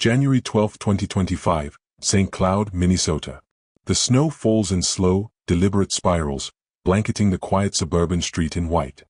January 12, 2025, St. Cloud, Minnesota. The snow falls in slow, deliberate spirals, blanketing the quiet suburban street in white.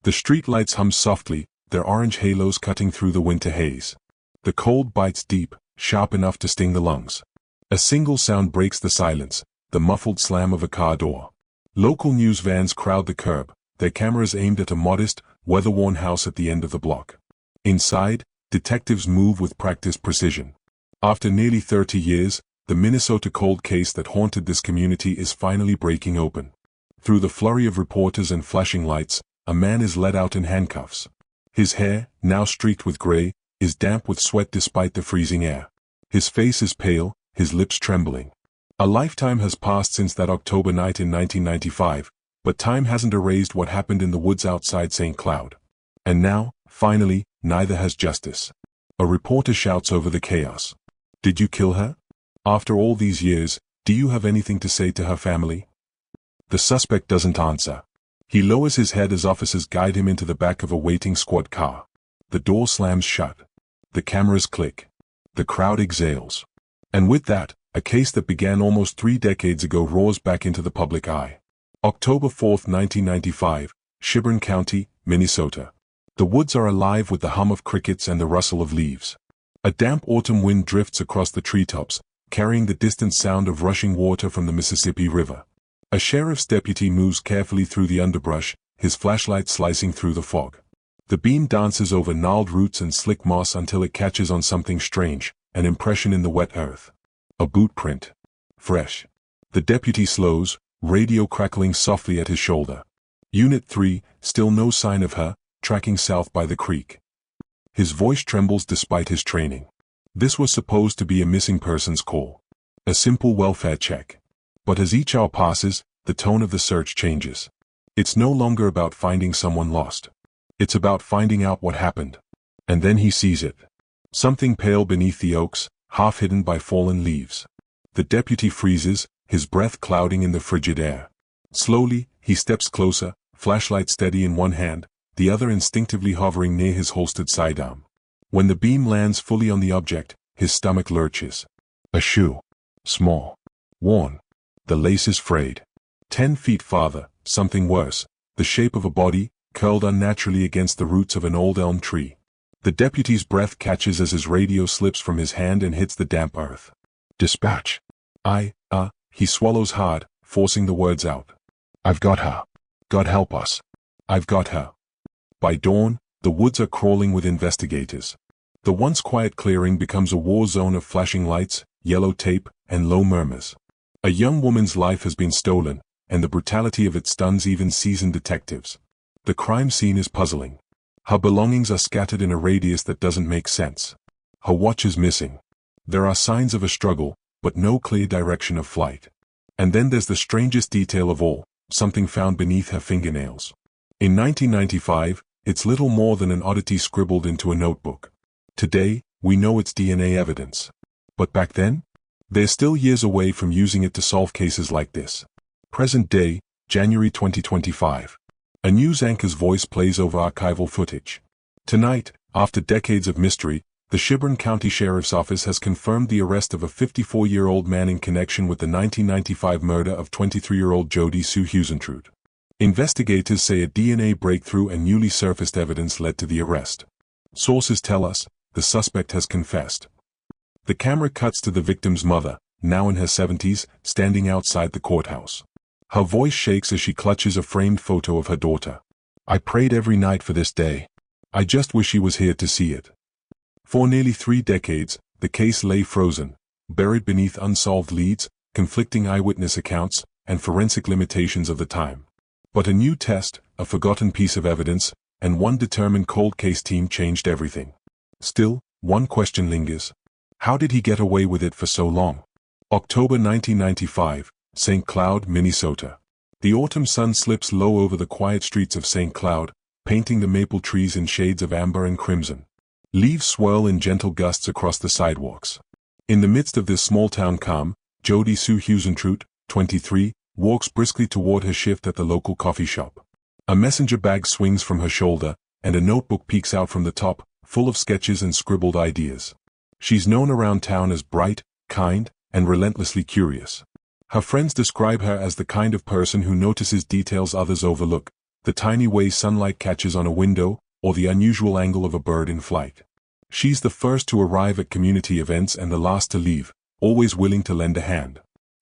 The street lights hum softly, their orange halos cutting through the winter haze. The cold bites deep, sharp enough to sting the lungs. A single sound breaks the silence, the muffled slam of a car door. Local news vans crowd the curb, their cameras aimed at a modest, weather-worn house at the end of the block. Inside, detectives move with practiced precision. After nearly 30 years, the Minnesota cold case that haunted this community is finally breaking open. Through the flurry of reporters and flashing lights, a man is led out in handcuffs. His hair, now streaked with gray, is damp with sweat despite the freezing air. His face is pale, his lips trembling. A lifetime has passed since that October night in 1995, but time hasn't erased what happened in the woods outside St. Cloud. And now, finally, neither has justice. A reporter shouts over the chaos. "Did you kill her? After all these years, do you have anything to say to her family?" The suspect doesn't answer. He lowers his head as officers guide him into the back of a waiting squad car. The door slams shut. The cameras click. The crowd exhales. And with that, a case that began almost 3 decades ago roars back into the public eye. October 4, 1995, Shibboleth County, Minnesota. The woods are alive with the hum of crickets and the rustle of leaves. A damp autumn wind drifts across the treetops, carrying the distant sound of rushing water from the Mississippi River. A sheriff's deputy moves carefully through the underbrush, his flashlight slicing through the fog. The beam dances over gnarled roots and slick moss until it catches on something strange, an impression in the wet earth. A boot print. Fresh. The deputy slows, radio crackling softly at his shoulder. Unit 3, still no sign of her, tracking south by the creek. His voice trembles despite his training. This was supposed to be a missing persons call. A simple welfare check. But as each hour passes, the tone of the search changes. It's no longer about finding someone lost. It's about finding out what happened. And then he sees it. Something pale beneath the oaks, half hidden by fallen leaves. The deputy freezes, his breath clouding in the frigid air. Slowly, he steps closer, flashlight steady in one hand, the other instinctively hovering near his holstered sidearm. When the beam lands fully on the object, his stomach lurches. A shoe. Small. Worn. The lace is frayed. 10 feet farther, something worse, the shape of a body, curled unnaturally against the roots of an old elm tree. The deputy's breath catches as his radio slips from his hand and hits the damp earth. Dispatch. He swallows hard, forcing the words out. I've got her. God help us. I've got her. By dawn, the woods are crawling with investigators. The once quiet clearing becomes a war zone of flashing lights, yellow tape, and low murmurs. A young woman's life has been stolen, and the brutality of it stuns even seasoned detectives. The crime scene is puzzling. Her belongings are scattered in a radius that doesn't make sense. Her watch is missing. There are signs of a struggle, but no clear direction of flight. And then there's the strangest detail of all, something found beneath her fingernails. In 1995, it's little more than an oddity scribbled into a notebook. Today, we know it's DNA evidence. But back then? They're still years away from using it to solve cases like this. Present day, January 2025. A news anchor's voice plays over archival footage. Tonight, after decades of mystery, the Shibboleth County Sheriff's Office has confirmed the arrest of a 54-year-old man in connection with the 1995 murder of 23-year-old Jody Sue Husentrud. Investigators say a DNA breakthrough and newly surfaced evidence led to the arrest. Sources tell us the suspect has confessed. The camera cuts to the victim's mother, now in her 70s, standing outside the courthouse. Her voice shakes as she clutches a framed photo of her daughter. I prayed every night for this day. I just wish she was here to see it. For nearly 3 decades, the case lay frozen, buried beneath unsolved leads, conflicting eyewitness accounts, and forensic limitations of the time. But a new test, a forgotten piece of evidence, and one determined cold case team changed everything. Still, one question lingers. How did he get away with it for so long? October 1995, St. Cloud, Minnesota. The autumn sun slips low over the quiet streets of St. Cloud, painting the maple trees in shades of amber and crimson. Leaves swirl in gentle gusts across the sidewalks. In the midst of this small-town calm, Jody Sue Husentrud, 23, walks briskly toward her shift at the local coffee shop. A messenger bag swings from her shoulder, and a notebook peeks out from the top, full of sketches and scribbled ideas. She's known around town as bright, kind, and relentlessly curious. Her friends describe her as the kind of person who notices details others overlook, the tiny way sunlight catches on a window, or the unusual angle of a bird in flight. She's the first to arrive at community events and the last to leave, always willing to lend a hand.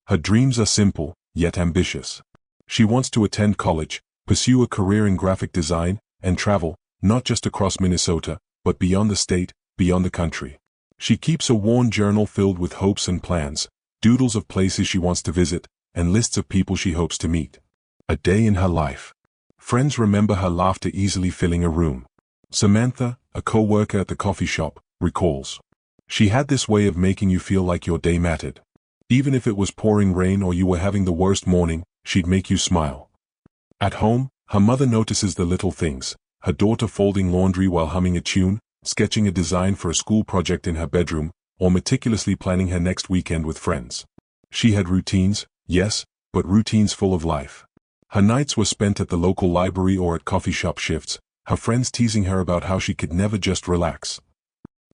Her dreams are simple, yet ambitious. She wants to attend college, pursue a career in graphic design, and travel, not just across Minnesota, but beyond the state, beyond the country. She keeps a worn journal filled with hopes and plans, doodles of places she wants to visit, and lists of people she hopes to meet. A day in her life. Friends remember her laughter easily filling a room. Samantha, a co-worker at the coffee shop, recalls. She had this way of making you feel like your day mattered. Even if it was pouring rain or you were having the worst morning, she'd make you smile. At home, her mother notices the little things, her daughter folding laundry while humming a tune, sketching a design for a school project in her bedroom, or meticulously planning her next weekend with friends. She had routines, yes, but routines full of life. Her nights were spent at the local library or at coffee shop shifts, her friends teasing her about how she could never just relax.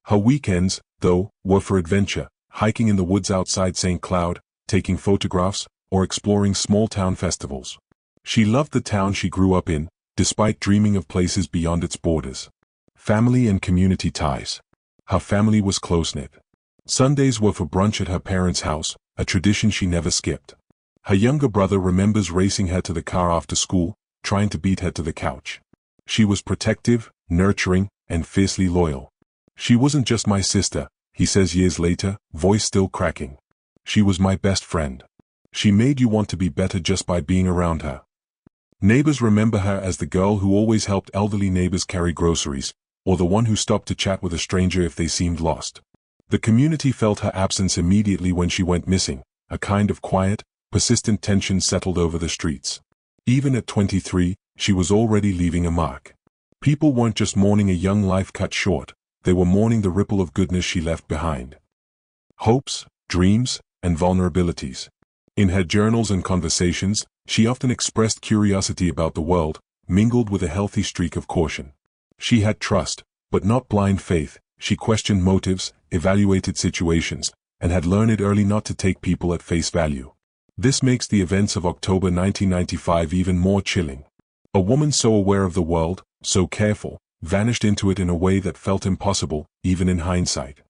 Her weekends, though, were for adventure, hiking in the woods outside St. Cloud, taking photographs, or exploring small-town festivals. She loved the town she grew up in, despite dreaming of places beyond its borders. Family and community ties. Her family was close-knit. Sundays were for brunch at her parents' house, a tradition she never skipped. Her younger brother remembers racing her to the car after school, trying to beat her to the couch. She was protective, nurturing, and fiercely loyal. She wasn't just my sister, he says years later, voice still cracking. She was my best friend. She made you want to be better just by being around her. Neighbors remember her as the girl who always helped elderly neighbors carry groceries, or the one who stopped to chat with a stranger if they seemed lost. The community felt her absence immediately when she went missing, a kind of quiet, persistent tension settled over the streets. Even at 23, she was already leaving a mark. People weren't just mourning a young life cut short, they were mourning the ripple of goodness she left behind. Hopes, dreams, and vulnerabilities. In her journals and conversations, she often expressed curiosity about the world, mingled with a healthy streak of caution. She had trust, but not blind faith. She questioned motives, evaluated situations, and had learned early not to take people at face value. This makes the events of October 1995 even more chilling. A woman so aware of the world, so careful, vanished into it in a way that felt impossible, even in hindsight.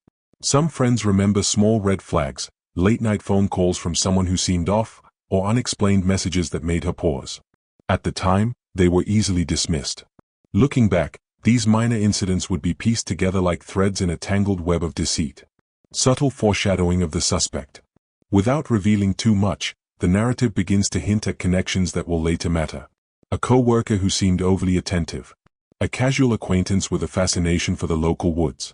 Some friends remember small red flags, late-night phone calls from someone who seemed off, or unexplained messages that made her pause. At the time, they were easily dismissed. Looking back, these minor incidents would be pieced together like threads in a tangled web of deceit. Subtle foreshadowing of the suspect. Without revealing too much, the narrative begins to hint at connections that will later matter. A co-worker who seemed overly attentive. A casual acquaintance with a fascination for the local woods.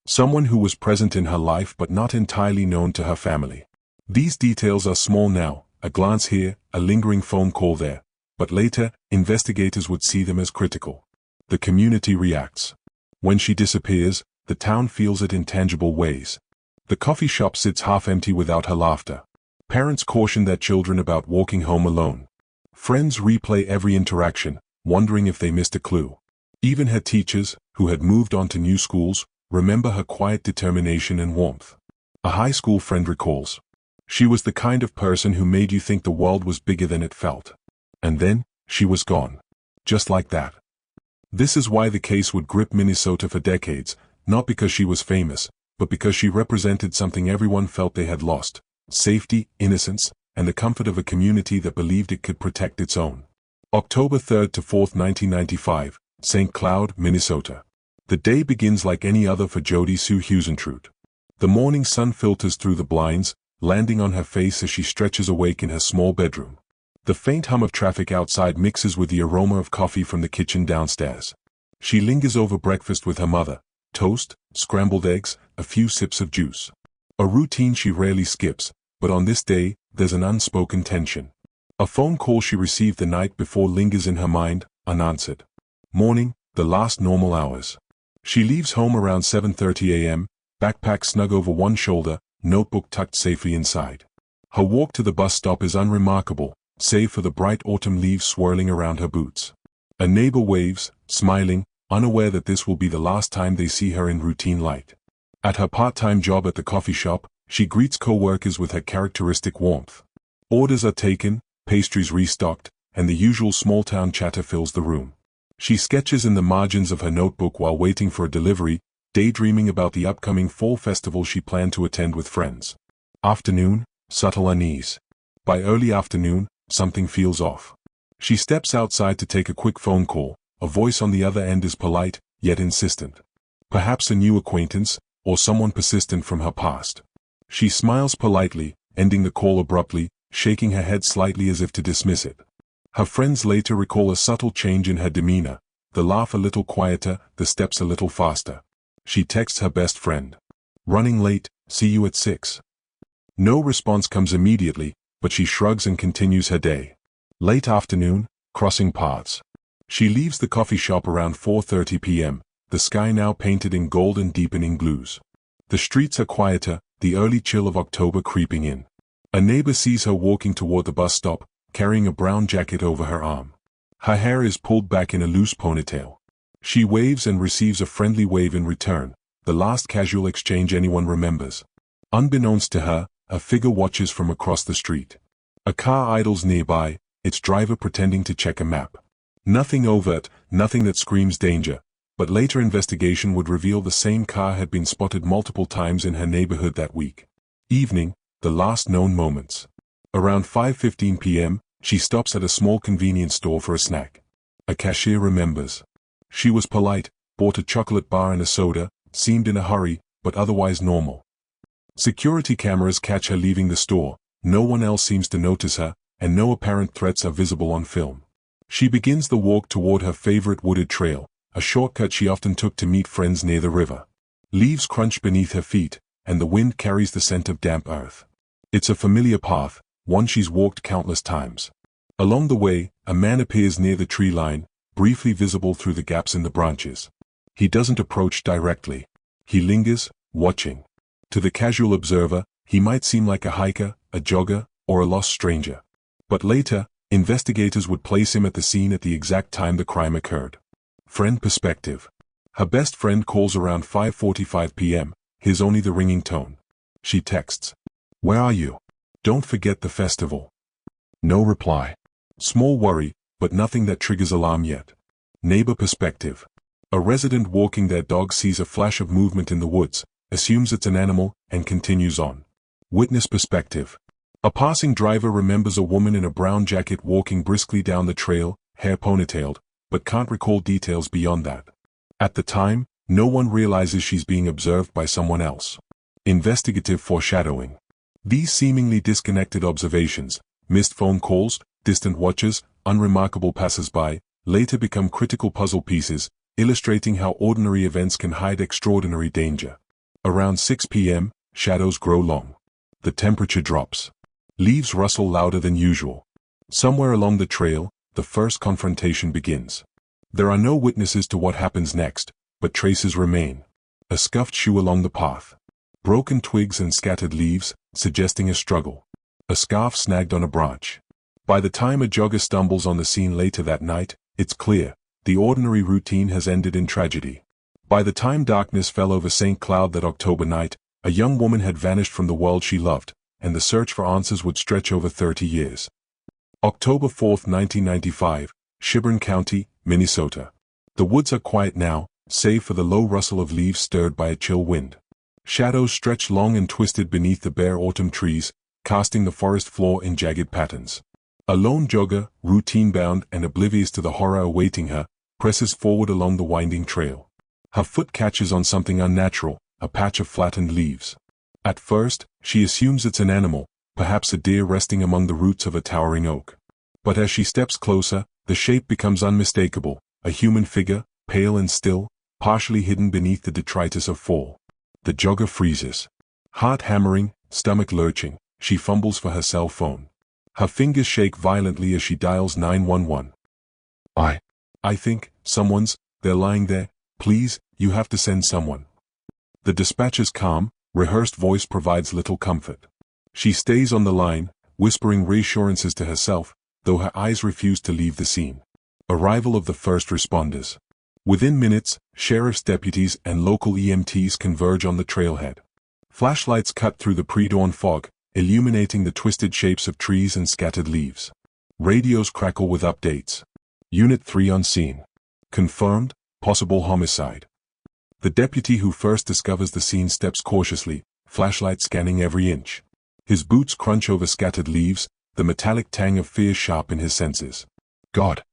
Someone who was present in her life but not entirely known to her family. These details are small now, a glance here, a lingering phone call there, but later, investigators would see them as critical. The community reacts. When she disappears, the town feels it in tangible ways. The coffee shop sits half empty without her laughter. Parents caution their children about walking home alone. Friends replay every interaction, wondering if they missed a clue. Even her teachers, who had moved on to new schools, remember her quiet determination and warmth. A high school friend recalls. She was the kind of person who made you think the world was bigger than it felt. And then, she was gone. Just like that. This is why the case would grip Minnesota for decades, not because she was famous, but because she represented something everyone felt they had lost: safety, innocence, and the comfort of a community that believed it could protect its own. October 3rd to 4th, 1995, St. Cloud, Minnesota. The day begins like any other for Jody Sue Husentrud. The morning sun filters through the blinds, landing on her face as she stretches awake in her small bedroom. The faint hum of traffic outside mixes with the aroma of coffee from the kitchen downstairs. She lingers over breakfast with her mother: toast, scrambled eggs, a few sips of juice. A routine she rarely skips, but on this day, there's an unspoken tension. A phone call she received the night before lingers in her mind, unanswered. Morning, the last normal hours. She leaves home around 7:30 a.m., backpack snug over one shoulder, notebook tucked safely inside. Her walk to the bus stop is unremarkable, save for the bright autumn leaves swirling around her boots. A neighbor waves, smiling, unaware that this will be the last time they see her in routine light. At her part-time job at the coffee shop, she greets co-workers with her characteristic warmth. Orders are taken, pastries restocked, and the usual small-town chatter fills the room. She sketches in the margins of her notebook while waiting for a delivery, daydreaming about the upcoming fall festival she planned to attend with friends. Afternoon, subtle unease. By early afternoon, something feels off. She steps outside to take a quick phone call. A voice on the other end is polite, yet insistent. Perhaps a new acquaintance, or someone persistent from her past. She smiles politely, ending the call abruptly, shaking her head slightly as if to dismiss it. Her friends later recall a subtle change in her demeanor, the laugh a little quieter, the steps a little faster. She texts her best friend. Running late, see you at 6. No response comes immediately, but she shrugs and continues her day. Late afternoon, crossing paths. She leaves the coffee shop around 4:30 p.m., the sky now painted in gold and deepening blues. The streets are quieter, the early chill of October creeping in. A neighbor sees her walking toward the bus stop, carrying a brown jacket over her arm. Her hair is pulled back in a loose ponytail. She waves and receives a friendly wave in return, the last casual exchange anyone remembers. Unbeknownst to her, a figure watches from across the street. A car idles nearby, its driver pretending to check a map. Nothing overt, nothing that screams danger, but later investigation would reveal the same car had been spotted multiple times in her neighborhood that week. Evening, the last known moments. Around 5:15 p.m., she stops at a small convenience store for a snack. A cashier remembers. She was polite, bought a chocolate bar and a soda, seemed in a hurry, but otherwise normal. Security cameras catch her leaving the store, no one else seems to notice her, and no apparent threats are visible on film. She begins the walk toward her favorite wooded trail, a shortcut she often took to meet friends near the river. Leaves crunch beneath her feet, and the wind carries the scent of damp earth. It's a familiar path, one she's walked countless times. Along the way, a man appears near the tree line, briefly visible through the gaps in the branches. He doesn't approach directly. He lingers, watching. To the casual observer, he might seem like a hiker, a jogger, or a lost stranger. But later, investigators would place him at the scene at the exact time the crime occurred. Friend perspective. Her best friend calls around 5:45 p.m., hears only the ringing tone. She texts, "Where are you? Don't forget the festival." No reply. Small worry, but nothing that triggers alarm yet. Neighbor perspective. A resident walking their dog sees a flash of movement in the woods, assumes it's an animal, and continues on. Witness perspective. A passing driver remembers a woman in a brown jacket walking briskly down the trail, hair ponytailed, but can't recall details beyond that. At the time, no one realizes she's being observed by someone else. Investigative foreshadowing. These seemingly disconnected observations, missed phone calls, distant watches, unremarkable passers-by, later become critical puzzle pieces, illustrating how ordinary events can hide extraordinary danger. Around 6 p.m., shadows grow long. The temperature drops. Leaves rustle louder than usual. Somewhere along the trail, the first confrontation begins. There are no witnesses to what happens next, but traces remain. A scuffed shoe along the path. Broken twigs and scattered leaves, suggesting a struggle. A scarf snagged on a branch. By the time a jogger stumbles on the scene later that night, it's clear, the ordinary routine has ended in tragedy. By the time darkness fell over St. Cloud that October night, a young woman had vanished from the world she loved, and the search for answers would stretch over 30 years. October 4, 1995, Sheboygan County, Minnesota. The woods are quiet now, save for the low rustle of leaves stirred by a chill wind. Shadows stretch long and twisted beneath the bare autumn trees, casting the forest floor in jagged patterns. A lone jogger, routine-bound and oblivious to the horror awaiting her, presses forward along the winding trail. Her foot catches on something unnatural, a patch of flattened leaves. At first, she assumes it's an animal, perhaps a deer resting among the roots of a towering oak. But as she steps closer, the shape becomes unmistakable, a human figure, pale and still, partially hidden beneath the detritus of fall. The jogger freezes. Heart hammering, stomach lurching, she fumbles for her cell phone. Her fingers shake violently as she dials 911. I think, they're lying there, please, you have to send someone. The dispatcher's calm, rehearsed voice provides little comfort. She stays on the line, whispering reassurances to herself, though her eyes refuse to leave the scene. Arrival of the first responders. Within minutes, sheriff's deputies and local EMTs converge on the trailhead. Flashlights cut through the pre-dawn fog, illuminating the twisted shapes of trees and scattered leaves. Radios crackle with updates. Unit 3 on scene. Confirmed, possible homicide. The deputy who first discovers the scene steps cautiously, flashlight scanning every inch. His boots crunch over scattered leaves, the metallic tang of fear sharp in his senses. God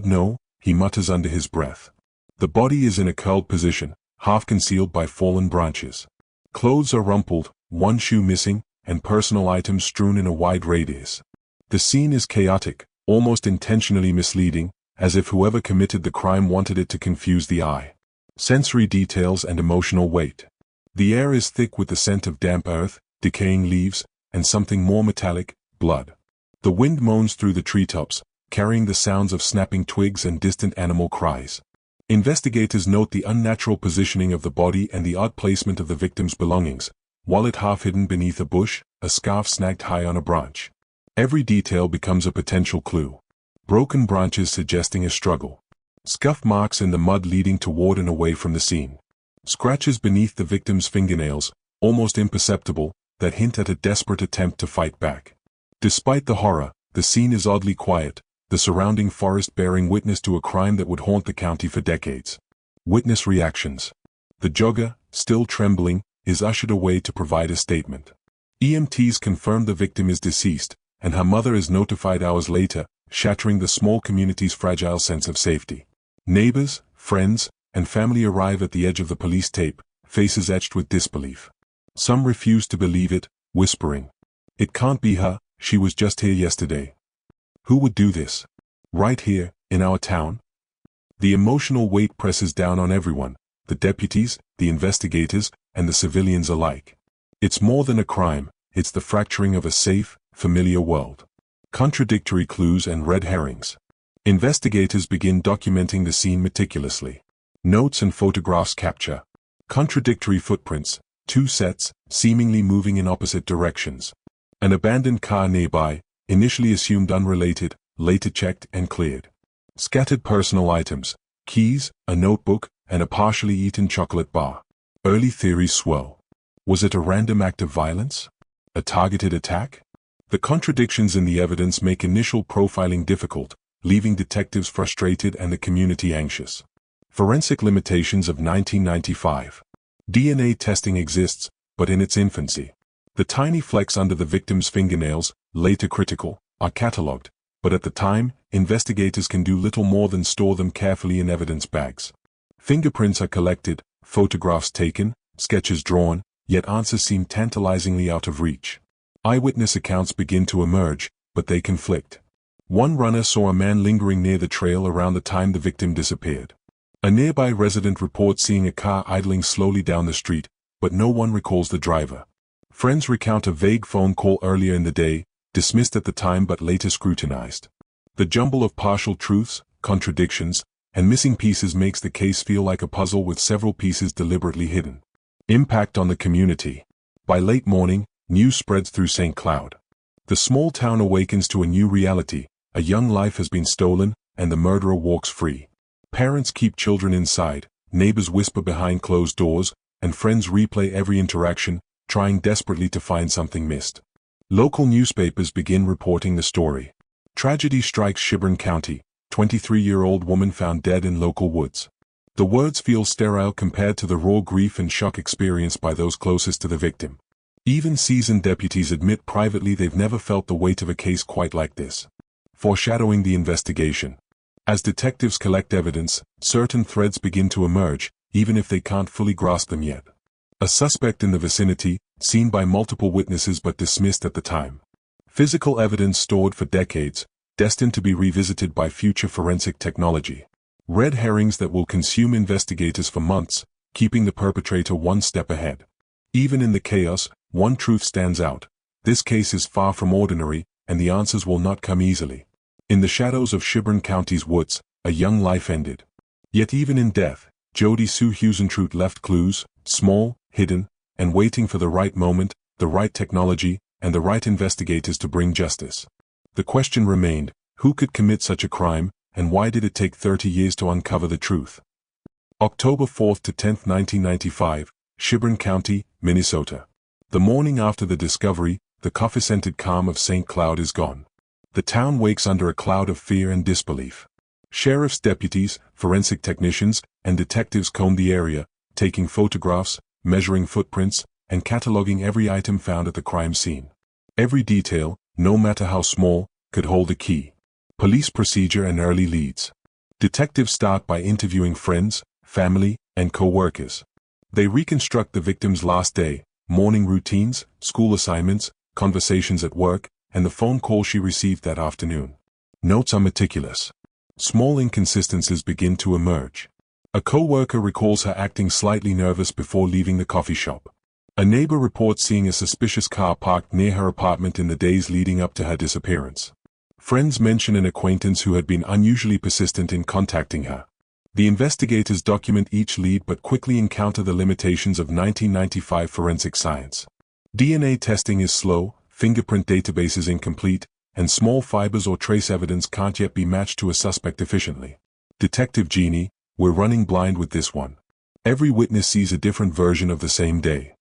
no, he mutters under his breath. The body is in a curled position, half concealed by fallen branches. Clothes are rumpled, one shoe missing, and personal items strewn in a wide radius. The scene is chaotic, almost intentionally misleading, as if whoever committed the crime wanted it to confuse the eye. Sensory details and emotional weight. The air is thick with the scent of damp earth, decaying leaves, and something more metallic, blood. The wind moans through the treetops, carrying the sounds of snapping twigs and distant animal cries. Investigators note the unnatural positioning of the body and the odd placement of the victim's belongings, wallet half hidden beneath a bush, a scarf snagged high on a branch. Every detail becomes a potential clue. Broken branches suggesting a struggle. Scuff marks in the mud leading toward and away from the scene. Scratches beneath the victim's fingernails, almost imperceptible, that hint at a desperate attempt to fight back. Despite the horror, the scene is oddly quiet, the surrounding forest bearing witness to a crime that would haunt the county for decades. Witness reactions. The jogger, still trembling, is ushered away to provide a statement. EMTs confirm the victim is deceased, and her mother is notified hours later, shattering the small community's fragile sense of safety. Neighbors, friends, and family arrive at the edge of the police tape, faces etched with disbelief. Some refuse to believe it, whispering, "It can't be her, she was just here yesterday. Who would do this? Right here, in our town?" The emotional weight presses down on everyone, the deputies, the investigators, and the civilians alike. It's more than a crime, it's the fracturing of a safe, familiar world. Contradictory clues and red herrings. Investigators begin documenting the scene meticulously. Notes and photographs capture contradictory footprints, two sets, seemingly moving in opposite directions. An abandoned car nearby, initially assumed unrelated, later checked and cleared. Scattered personal items, keys, a notebook, and a partially eaten chocolate bar. Early theories swirl. Was it a random act of violence? A targeted attack? The contradictions in the evidence make initial profiling difficult, leaving detectives frustrated and the community anxious. Forensic limitations of 1995. DNA testing exists, but in its infancy. The tiny flecks under the victim's fingernails, later critical, are catalogued, but at the time, investigators can do little more than store them carefully in evidence bags. Fingerprints are collected, photographs taken, sketches drawn, yet answers seem tantalizingly out of reach. Eyewitness accounts begin to emerge, but they conflict. One runner saw a man lingering near the trail around the time the victim disappeared. A nearby resident reports seeing a car idling slowly down the street, but no one recalls the driver. Friends recount a vague phone call earlier in the day, dismissed at the time but later scrutinized. The jumble of partial truths, contradictions, and missing pieces makes the case feel like a puzzle with several pieces deliberately hidden. Impact on the community. By late morning, news spreads through St. Cloud. The small town awakens to a new reality. A young life has been stolen, and the murderer walks free. Parents keep children inside, neighbors whisper behind closed doors, and friends replay every interaction, trying desperately to find something missed. Local newspapers begin reporting the story. Tragedy strikes Shibburn County, 23-year-old woman found dead in local woods. The words feel sterile compared to the raw grief and shock experienced by those closest to the victim. Even seasoned deputies admit privately they've never felt the weight of a case quite like this. Foreshadowing the investigation. As detectives collect evidence, certain threads begin to emerge, even if they can't fully grasp them yet. A suspect in the vicinity, seen by multiple witnesses but dismissed at the time. Physical evidence stored for decades, destined to be revisited by future forensic technology. Red herrings that will consume investigators for months, keeping the perpetrator one step ahead. Even in the chaos, one truth stands out. This case is far from ordinary, and the answers will not come easily. In the shadows of Shibburn County's woods, a young life ended. Yet even in death, Jody Sue Huisentruit left clues, small, hidden, and waiting for the right moment, the right technology, and the right investigators to bring justice. The question remained, who could commit such a crime, and why did it take 30 years to uncover the truth? October 4th to 10th, 1995, Shibron County, Minnesota. The morning after the discovery, the coffee-scented calm of St. Cloud is gone. The town wakes under a cloud of fear and disbelief. Sheriff's deputies, forensic technicians, and detectives comb the area, taking photographs, measuring footprints, and cataloging every item found at the crime scene. Every detail, no matter how small, could hold a key. Police procedure and early leads. Detectives start by interviewing friends, family, and co-workers. They reconstruct the victim's last day, morning routines, school assignments, conversations at work, and the phone call she received that afternoon. Notes are meticulous. Small inconsistencies begin to emerge. A co-worker recalls her acting slightly nervous before leaving the coffee shop. A neighbor reports seeing a suspicious car parked near her apartment in the days leading up to her disappearance. Friends mention an acquaintance who had been unusually persistent in contacting her. The investigators document each lead but quickly encounter the limitations of 1995 forensic science. DNA testing is slow, fingerprint database is incomplete, and small fibers or trace evidence can't yet be matched to a suspect efficiently. Detective Jeannie, we're running blind with this one. Every witness sees a different version of the same day.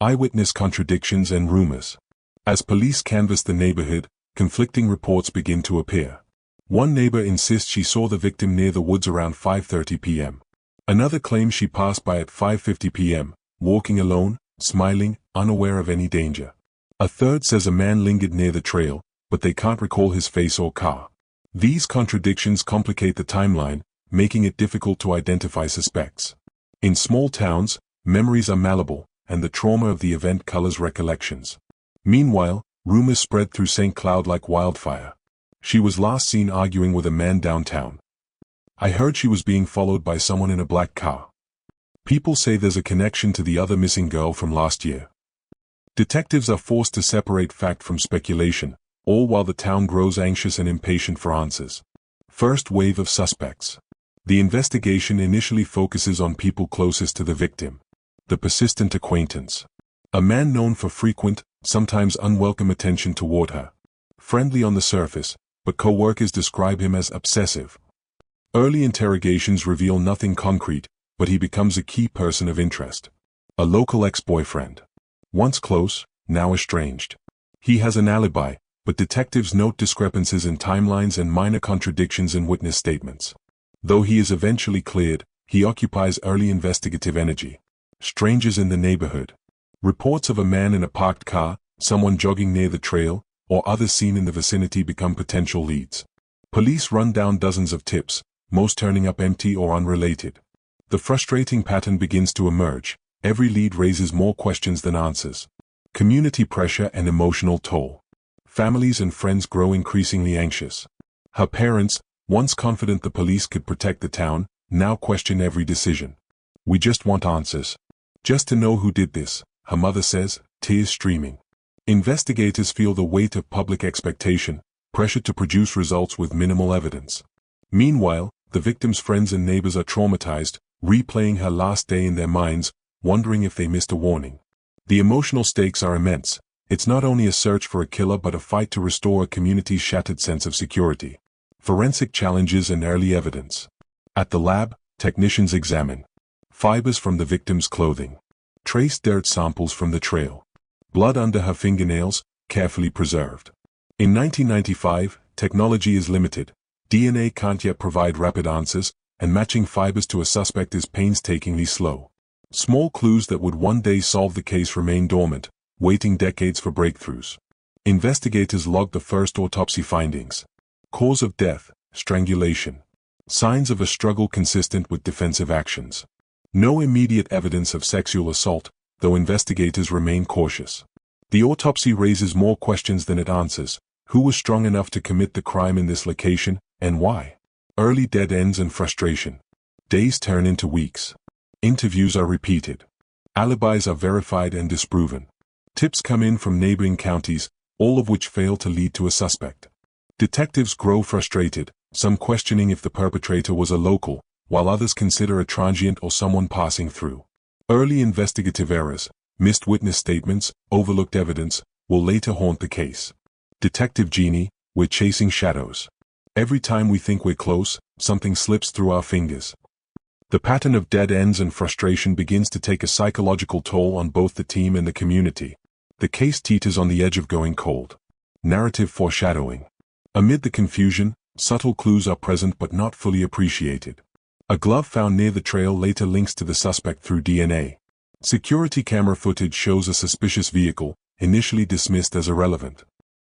Eyewitness contradictions and rumors. As police canvass the neighborhood, conflicting reports begin to appear. One neighbor insists she saw the victim near the woods around 5:30 p.m. Another claims she passed by at 5:50 p.m., walking alone, smiling, unaware of any danger. A third says a man lingered near the trail, but they can't recall his face or car. These contradictions complicate the timeline, making it difficult to identify suspects. In small towns, memories are malleable, and the trauma of the event colors recollections. Meanwhile, rumors spread through St. Cloud like wildfire. She was last seen arguing with a man downtown. I heard she was being followed by someone in a black car. People say there's a connection to the other missing girl from last year. Detectives are forced to separate fact from speculation, all while the town grows anxious and impatient for answers. First wave of suspects. The investigation initially focuses on people closest to the victim. The persistent acquaintance. A man known for frequent, sometimes unwelcome attention toward her. Friendly on the surface, but co-workers describe him as obsessive. Early interrogations reveal nothing concrete, but he becomes a key person of interest. A local ex-boyfriend. Once close, now estranged. He has an alibi, but detectives note discrepancies in timelines and minor contradictions in witness statements. Though he is eventually cleared, he occupies early investigative energy. Strangers in the neighborhood. Reports of a man in a parked car, someone jogging near the trail, or others seen in the vicinity become potential leads. Police run down dozens of tips, most turning up empty or unrelated. The frustrating pattern begins to emerge. Every lead raises more questions than answers. Community pressure and emotional toll. Families and friends grow increasingly anxious. Her parents, once confident the police could protect the town, now question every decision. We just want answers. Just to know who did this, her mother says, tears streaming. Investigators feel the weight of public expectation, pressured to produce results with minimal evidence. Meanwhile, the victim's friends and neighbors are traumatized, replaying her last day in their minds, wondering if they missed a warning. The emotional stakes are immense. It's not only a search for a killer but a fight to restore a community's shattered sense of security. Forensic challenges and early evidence. At the lab, technicians examine fibers from the victim's clothing, trace dirt samples from the trail, blood under her fingernails, carefully preserved. In 1995, technology is limited. DNA can't yet provide rapid answers, and matching fibers to a suspect is painstakingly slow. Small clues that would one day solve the case remain dormant, waiting decades for breakthroughs. Investigators log the first autopsy findings. Cause of death, strangulation. Signs of a struggle consistent with defensive actions. No immediate evidence of sexual assault, though investigators remain cautious. The autopsy raises more questions than it answers. Who was strong enough to commit the crime in this location, and why? Early dead ends and frustration. Days turn into weeks. Interviews are repeated. Alibis are verified and disproven. Tips come in from neighboring counties, all of which fail to lead to a suspect. Detectives grow frustrated, some questioning if the perpetrator was a local, while others consider a transient or someone passing through. Early investigative errors, missed witness statements, overlooked evidence, will later haunt the case. Detective Jeannie, we're chasing shadows. Every time we think we're close, something slips through our fingers. The pattern of dead ends and frustration begins to take a psychological toll on both the team and the community. The case teeters on the edge of going cold. Narrative foreshadowing. Amid the confusion, subtle clues are present but not fully appreciated. A glove found near the trail later links to the suspect through DNA. Security camera footage shows a suspicious vehicle, initially dismissed as irrelevant.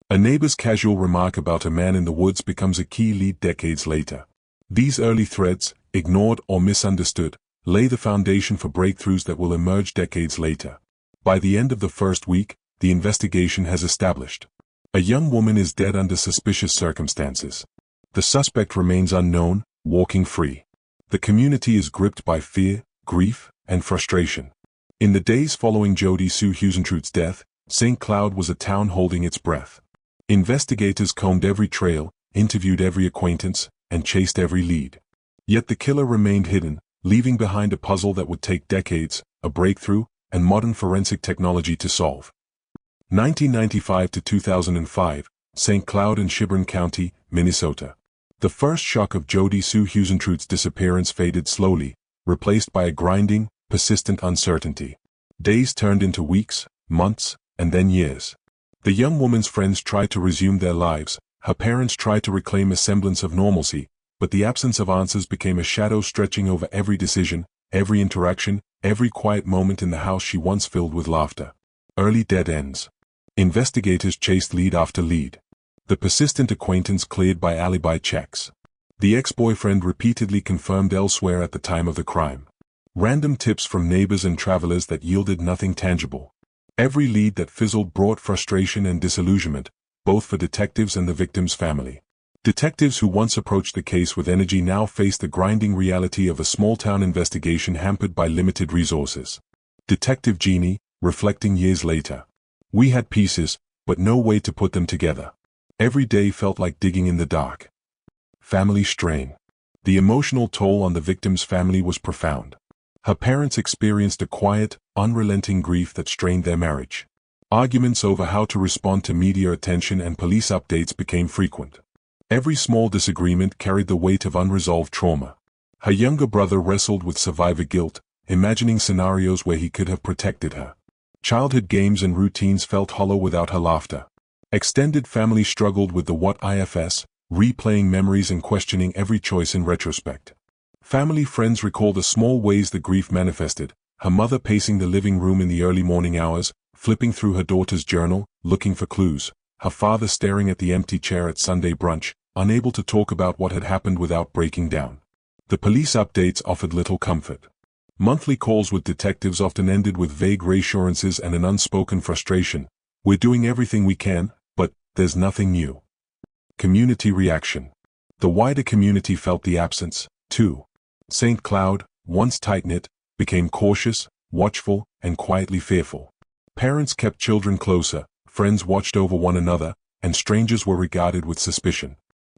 A neighbor's casual remark about a man in the woods becomes a key lead decades later. These early threads, ignored or misunderstood, lay the foundation for breakthroughs that will emerge decades later. By the end of the first week, the investigation has established. A young woman is dead under suspicious circumstances. The suspect remains unknown, walking free. The community is gripped by fear, grief, and frustration. In the days following Jodi Sue Huisentruid's death, St. Cloud was a town holding its breath. Investigators combed every trail, interviewed every acquaintance, and chased every lead. Yet the killer remained hidden, leaving behind a puzzle that would take decades, a breakthrough, and modern forensic technology to solve. 1995 to 2005, St. Cloud in Shibboleth County, Minnesota. The first shock of Jodi Sue Huisentruid's disappearance faded slowly, replaced by a grinding, persistent uncertainty. Days turned into weeks, months, and then years. The young woman's friends tried to resume their lives, her parents tried to reclaim a semblance of normalcy, but the absence of answers became a shadow stretching over every decision, every interaction, every quiet moment in the house she once filled with laughter. Early dead ends. Investigators chased lead after lead. The persistent acquaintance cleared by alibi checks. The ex-boyfriend repeatedly confirmed elsewhere at the time of the crime. Random tips from neighbors and travelers that yielded nothing tangible. Every lead that fizzled brought frustration and disillusionment, both for detectives and the victim's family. Detectives who once approached the case with energy now faced the grinding reality of a small-town investigation hampered by limited resources. Detective Jeannie, reflecting years later. We had pieces, but no way to put them together. Every day felt like digging in the dark. Family strain. The emotional toll on the victim's family was profound. Her parents experienced a quiet, unrelenting grief that strained their marriage. Arguments over how to respond to media attention and police updates became frequent. Every small disagreement carried the weight of unresolved trauma. Her younger brother wrestled with survivor guilt, imagining scenarios where he could have protected her. Childhood games and routines felt hollow without her laughter. Extended family struggled with the what ifs, replaying memories and questioning every choice in retrospect. Family friends recall the small ways the grief manifested, her mother pacing the living room in the early morning hours, flipping through her daughter's journal, looking for clues, her father staring at the empty chair at Sunday brunch, unable to talk about what had happened without breaking down. The police updates offered little comfort. Monthly calls with detectives often ended with vague reassurances and an unspoken frustration. We're doing everything we can, but there's nothing new. Community reaction. The wider community felt the absence, too. St. Cloud, once tight-knit, became cautious, watchful, and quietly fearful. Parents kept children closer, friends watched over one another, and strangers were regarded with suspicion.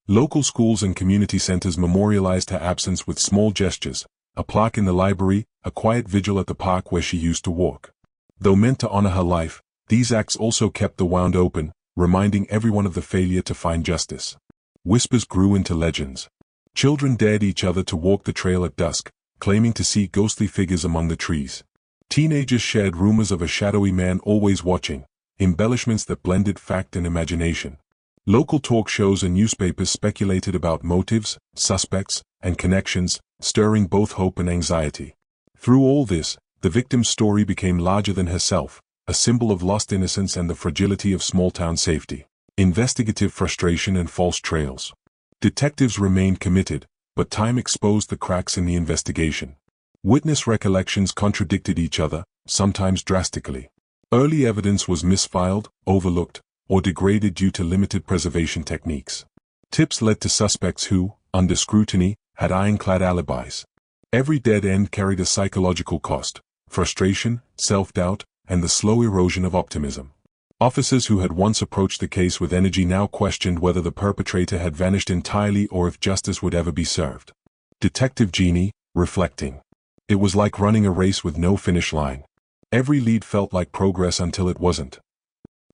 Local schools and community centers memorialized her absence with small gestures, a plaque in the library, a quiet vigil at the park where she used to walk. Though meant to honor her life, these acts also kept the wound open, reminding everyone of the failure to find justice. Whispers grew into legends. Children dared each other to walk the trail at dusk, claiming to see ghostly figures among the trees. Teenagers shared rumors of a shadowy man always watching, embellishments that blended fact and imagination. Local talk shows and newspapers speculated about motives, suspects, and connections, stirring both hope and anxiety. Through all this, the victim's story became larger than herself, a symbol of lost innocence and the fragility of small-town safety. Investigative frustration and false trails. Detectives remained committed, but time exposed the cracks in the investigation. Witness recollections contradicted each other, sometimes drastically. Early evidence was misfiled, overlooked, or degraded due to limited preservation techniques. Tips led to suspects who, under scrutiny, had ironclad alibis. Every dead end carried a psychological cost: frustration, self-doubt, and the slow erosion of optimism. Officers who had once approached the case with energy now questioned whether the perpetrator had vanished entirely or if justice would ever be served. Detective Jeannie, reflecting. It was like running a race with no finish line. Every lead felt like progress until it wasn't.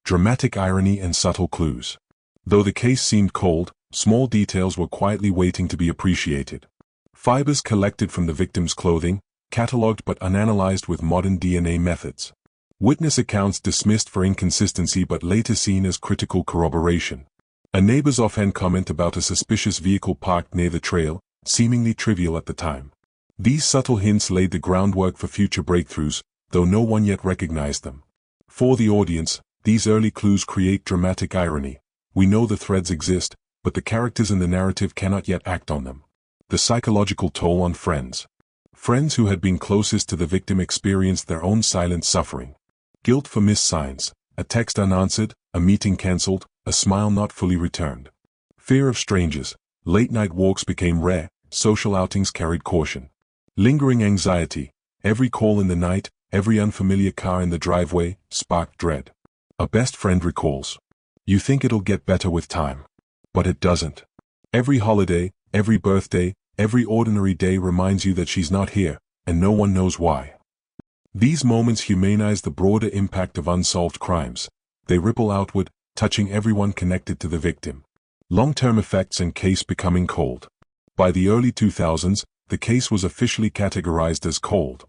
Dramatic irony and subtle clues. Though the case seemed cold, small details were quietly waiting to be appreciated. Fibers collected from the victim's clothing, catalogued but unanalyzed with modern DNA methods. Witness accounts dismissed for inconsistency but later seen as critical corroboration. A neighbor's offhand comment about a suspicious vehicle parked near the trail, seemingly trivial at the time. These subtle hints laid the groundwork for future breakthroughs, though no one yet recognized them. For the audience, these early clues create dramatic irony. We know the threads exist, but the characters in the narrative cannot yet act on them. The psychological toll on friends. Friends who had been closest to the victim experienced their own silent suffering. Guilt for missed signs, a text unanswered, a meeting cancelled, a smile not fully returned. Fear of strangers, late-night walks became rare, social outings carried caution. Lingering anxiety, every call in the night, every unfamiliar car in the driveway, sparked dread. A best friend recalls. You think it'll get better with time. But it doesn't. Every holiday, every birthday, every ordinary day reminds you that she's not here, and no one knows why. These moments humanize the broader impact of unsolved crimes. They ripple outward, touching everyone connected to the victim. Long-term effects and case becoming cold. By the early 2000s, the case was officially categorized as cold.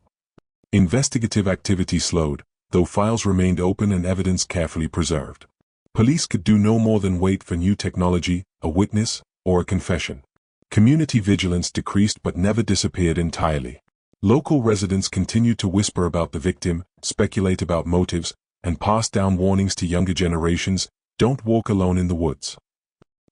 Investigative activity slowed, though files remained open and evidence carefully preserved. Police could do no more than wait for new technology, a witness, or a confession. Community vigilance decreased but never disappeared entirely. Local residents continued to whisper about the victim, speculate about motives, and pass down warnings to younger generations, don't walk alone in the woods.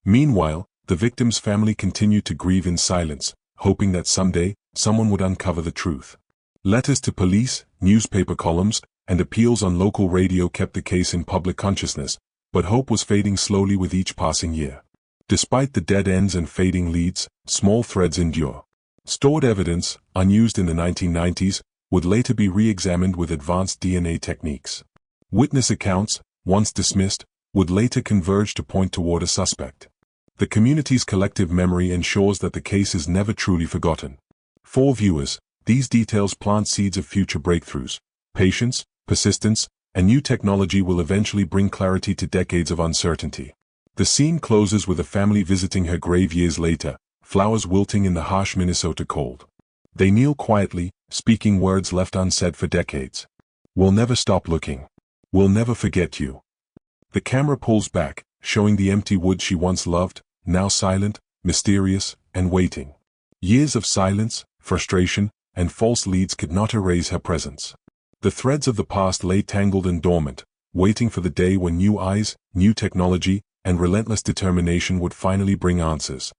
Meanwhile, the victim's family continued to grieve in silence, hoping that someday, someone would uncover the truth. Letters to police, newspaper columns, and appeals on local radio kept the case in public consciousness, but hope was fading slowly with each passing year. Despite the dead ends and fading leads, small threads endure. Stored evidence, unused in the 1990s, would later be re-examined with advanced DNA techniques. Witness accounts, once dismissed, would later converge to point toward a suspect. The community's collective memory ensures that the case is never truly forgotten. For viewers, these details plant seeds of future breakthroughs. Patience, persistence, and new technology will eventually bring clarity to decades of uncertainty. The scene closes with a family visiting her grave years later, flowers wilting in the harsh Minnesota cold. They kneel quietly, speaking words left unsaid for decades. We'll never stop looking. We'll never forget you. The camera pulls back, showing the empty woods she once loved, now silent, mysterious, and waiting. Years of silence, frustration, and false leads could not erase her presence. The threads of the past lay tangled and dormant, waiting for the day when new eyes, new technology, and relentless determination would finally bring answers.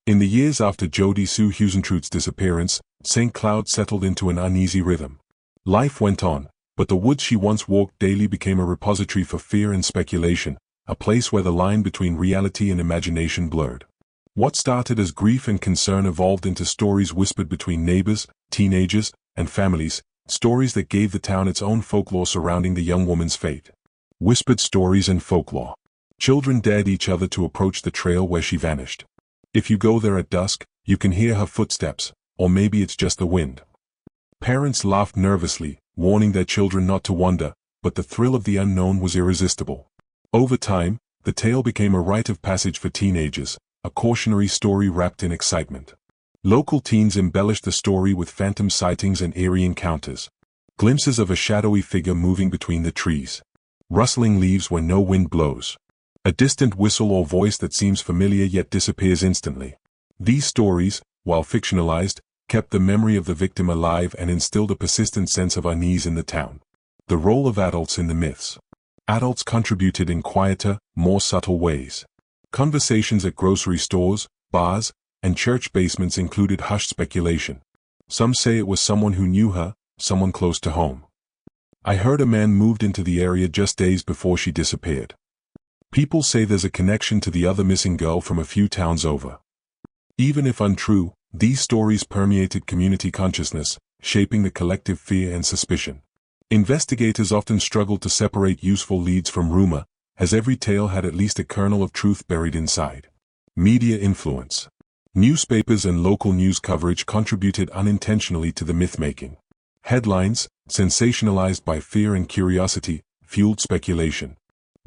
In the years after Jody Sue Husentrud's disappearance, St. Cloud settled into an uneasy rhythm. Life went on, but the woods she once walked daily became a repository for fear and speculation, a place where the line between reality and imagination blurred. What started as grief and concern evolved into stories whispered between neighbors, teenagers, and families, stories that gave the town its own folklore surrounding the young woman's fate. Whispered stories and folklore. Children dared each other to approach the trail where she vanished. If you go there at dusk, you can hear her footsteps, or maybe it's just the wind. Parents laughed nervously, warning their children not to wander, but the thrill of the unknown was irresistible. Over time, the tale became a rite of passage for teenagers, a cautionary story wrapped in excitement. Local teens embellished the story with phantom sightings and eerie encounters. Glimpses of a shadowy figure moving between the trees. Rustling leaves where no wind blows. A distant whistle or voice that seems familiar yet disappears instantly. These stories, while fictionalized, kept the memory of the victim alive and instilled a persistent sense of unease in the town. The role of adults in the myths. Adults contributed in quieter, more subtle ways. Conversations at grocery stores, bars, and church basements included hushed speculation. Some say it was someone who knew her, someone close to home. I heard a man moved into the area just days before she disappeared. People say there's a connection to the other missing girl from a few towns over. Even if untrue, these stories permeated community consciousness, shaping the collective fear and suspicion. Investigators often struggled to separate useful leads from rumor, as every tale had at least a kernel of truth buried inside. Media influence. Newspapers and local news coverage contributed unintentionally to the myth-making. Headlines, sensationalized by fear and curiosity, fueled speculation.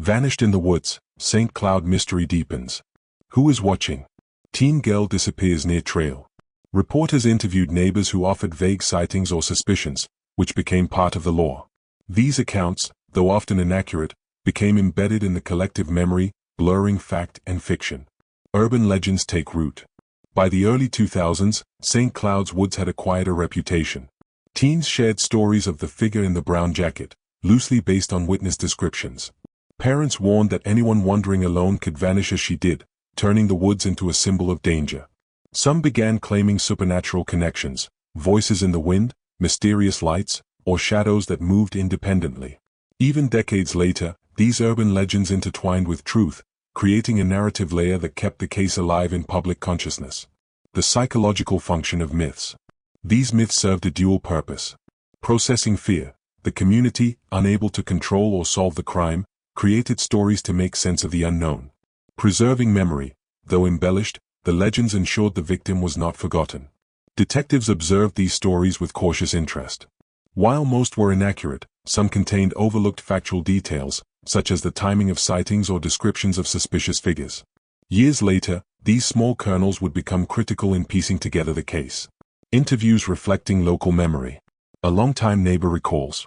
Vanished in the woods, St. Cloud mystery deepens. Who is watching? Teen girl disappears near trail. Reporters interviewed neighbors who offered vague sightings or suspicions, which became part of the law. These accounts, though often inaccurate, became embedded in the collective memory, blurring fact and fiction. Urban legends take root. By the early 2000s, St. Cloud's Woods had acquired a reputation. Teens shared stories of the figure in the brown jacket, loosely based on witness descriptions. Parents warned that anyone wandering alone could vanish as she did, turning the woods into a symbol of danger. Some began claiming supernatural connections, voices in the wind, mysterious lights, or shadows that moved independently. Even decades later, these urban legends intertwined with truth, creating a narrative layer that kept the case alive in public consciousness. The psychological function of myths. These myths served a dual purpose. Processing fear. The community, unable to control or solve the crime, created stories to make sense of the unknown. Preserving memory. Though embellished, the legends ensured the victim was not forgotten. Detectives observed these stories with cautious interest. While most were inaccurate, some contained overlooked factual details, such as the timing of sightings or descriptions of suspicious figures. Years later, these small kernels would become critical in piecing together the case. Interviews reflecting local memory. A longtime neighbor recalls.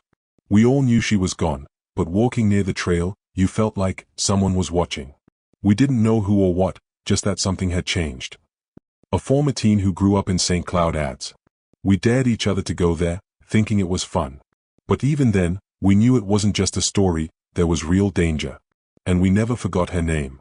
"We all knew she was gone, but walking near the trail, you felt like someone was watching. We didn't know who or what, just that something had changed." A former teen who grew up in St. Cloud adds, "We dared each other to go there, thinking it was fun. But even then, we knew it wasn't just a story, there was real danger. And we never forgot her name."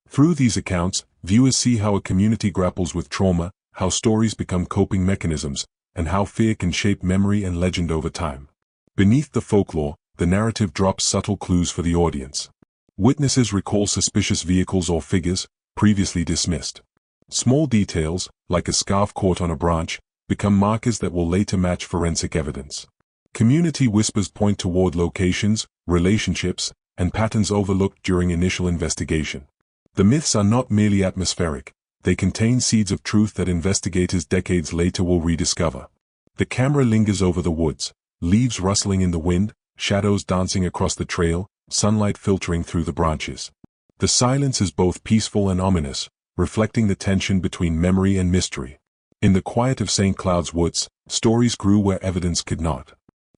Through these accounts, viewers see how a community grapples with trauma, how stories become coping mechanisms, and how fear can shape memory and legend over time. Beneath the folklore, the narrative drops subtle clues for the audience. Witnesses recall suspicious vehicles or figures, previously dismissed. Small details, like a scarf caught on a branch, become markers that will later match forensic evidence. Community whispers point toward locations, relationships, and patterns overlooked during initial investigation. The myths are not merely atmospheric, they contain seeds of truth that investigators decades later will rediscover. The camera lingers over the woods, leaves rustling in the wind, shadows dancing across the trail, sunlight filtering through the branches. The silence is both peaceful and ominous, reflecting the tension between memory and mystery. In the quiet of St. Cloud's Woods, stories grew where evidence could not.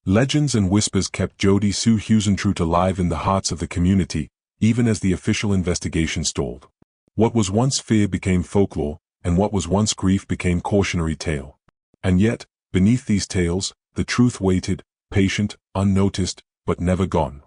Legends and whispers kept Jody Sue Huisentruit alive in the hearts of the community, even as the official investigation stalled. What was once fear became folklore, and what was once grief became cautionary tale. And yet, beneath these tales, the truth waited, patient, unnoticed, but never gone.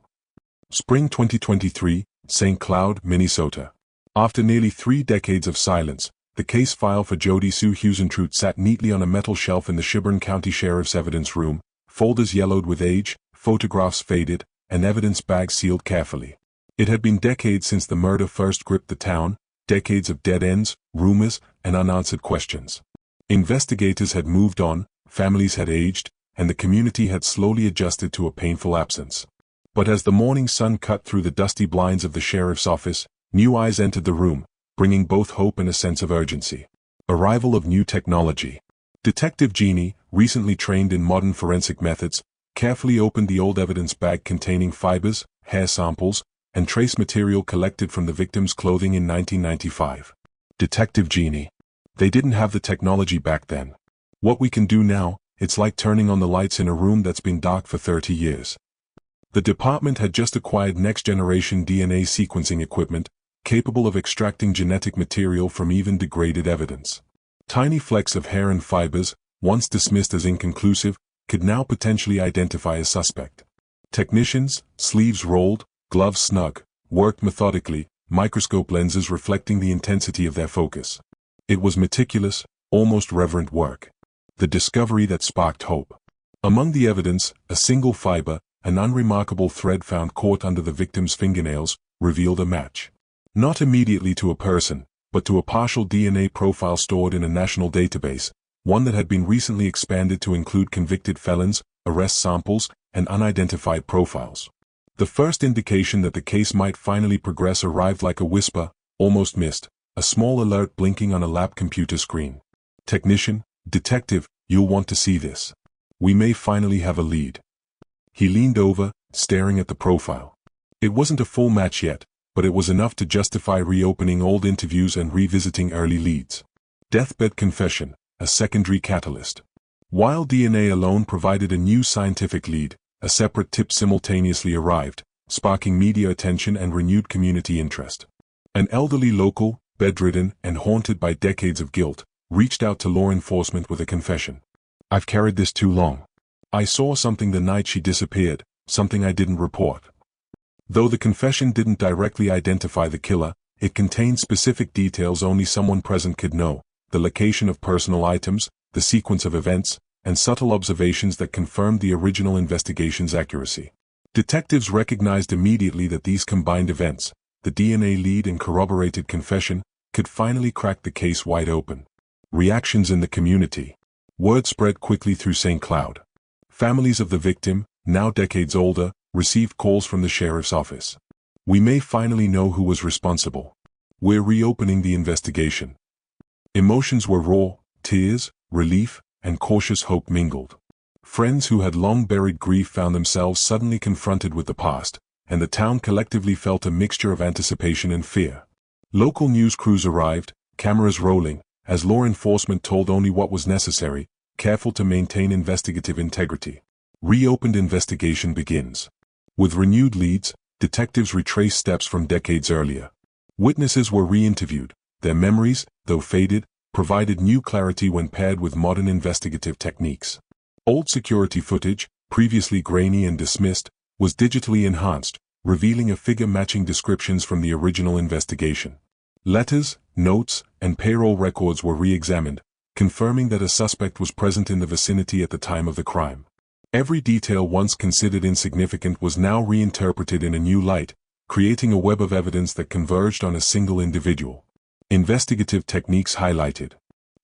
Spring 2023, St. Cloud, Minnesota. After nearly 3 decades of silence, the case file for Jody Sue Huisentruit sat neatly on a metal shelf in the Shelburne County Sheriff's evidence room, folders yellowed with age, photographs faded, and evidence bags sealed carefully. It had been decades since the murder first gripped the town, decades of dead ends, rumors, and unanswered questions. Investigators had moved on, families had aged, and the community had slowly adjusted to a painful absence. But as the morning sun cut through the dusty blinds of the sheriff's office, new eyes entered the room, bringing both hope and a sense of urgency. Arrival of new technology. Detective Jeannie, recently trained in modern forensic methods, carefully opened the old evidence bag containing fibers, hair samples, and trace material collected from the victim's clothing in 1995. Detective Jeannie. They didn't have the technology back then. What we can do now, it's like turning on the lights in a room that's been dark for 30 years. The department had just acquired next-generation DNA sequencing equipment, capable of extracting genetic material from even degraded evidence. Tiny flecks of hair and fibers, once dismissed as inconclusive, could now potentially identify a suspect. Technicians, sleeves rolled, gloves snug, worked methodically, microscope lenses reflecting the intensity of their focus. It was meticulous, almost reverent work. The discovery that sparked hope. Among the evidence, a single fiber, an unremarkable thread found caught under the victim's fingernails, revealed a match. Not immediately to a person, but to a partial DNA profile stored in a national database, one that had been recently expanded to include convicted felons, arrest samples, and unidentified profiles. The first indication that the case might finally progress arrived like a whisper, almost missed, a small alert blinking on a lab computer screen. "Technician, detective, you'll want to see this. We may finally have a lead." He leaned over, staring at the profile. It wasn't a full match yet, but it was enough to justify reopening old interviews and revisiting early leads. Deathbed confession, a secondary catalyst. While DNA alone provided a new scientific lead, a separate tip simultaneously arrived, sparking media attention and renewed community interest. An elderly local, bedridden and haunted by decades of guilt, reached out to law enforcement with a confession. "I've carried this too long. I saw something the night she disappeared, something I didn't report." Though the confession didn't directly identify the killer, it contained specific details only someone present could know: the location of personal items, the sequence of events, and subtle observations that confirmed the original investigation's accuracy. Detectives recognized immediately that these combined events, the DNA lead and corroborated confession, could finally crack the case wide open. Reactions in the community. Word spread quickly through St. Cloud. Families of the victim, now decades older, received calls from the sheriff's office. "We may finally know who was responsible. We're reopening the investigation." Emotions were raw: tears, relief, and cautious hope mingled. Friends who had long buried grief found themselves suddenly confronted with the past, and the town collectively felt a mixture of anticipation and fear. Local news crews arrived, cameras rolling, as law enforcement told only what was necessary, careful to maintain investigative integrity. Reopened investigation begins. With renewed leads, detectives retraced steps from decades earlier. Witnesses were re-interviewed. Their memories, though faded, provided new clarity when paired with modern investigative techniques. Old security footage, previously grainy and dismissed, was digitally enhanced, revealing a figure matching descriptions from the original investigation. Letters, notes, and payroll records were re-examined, confirming that a suspect was present in the vicinity at the time of the crime. Every detail once considered insignificant was now reinterpreted in a new light, creating a web of evidence that converged on a single individual. Investigative techniques highlighted.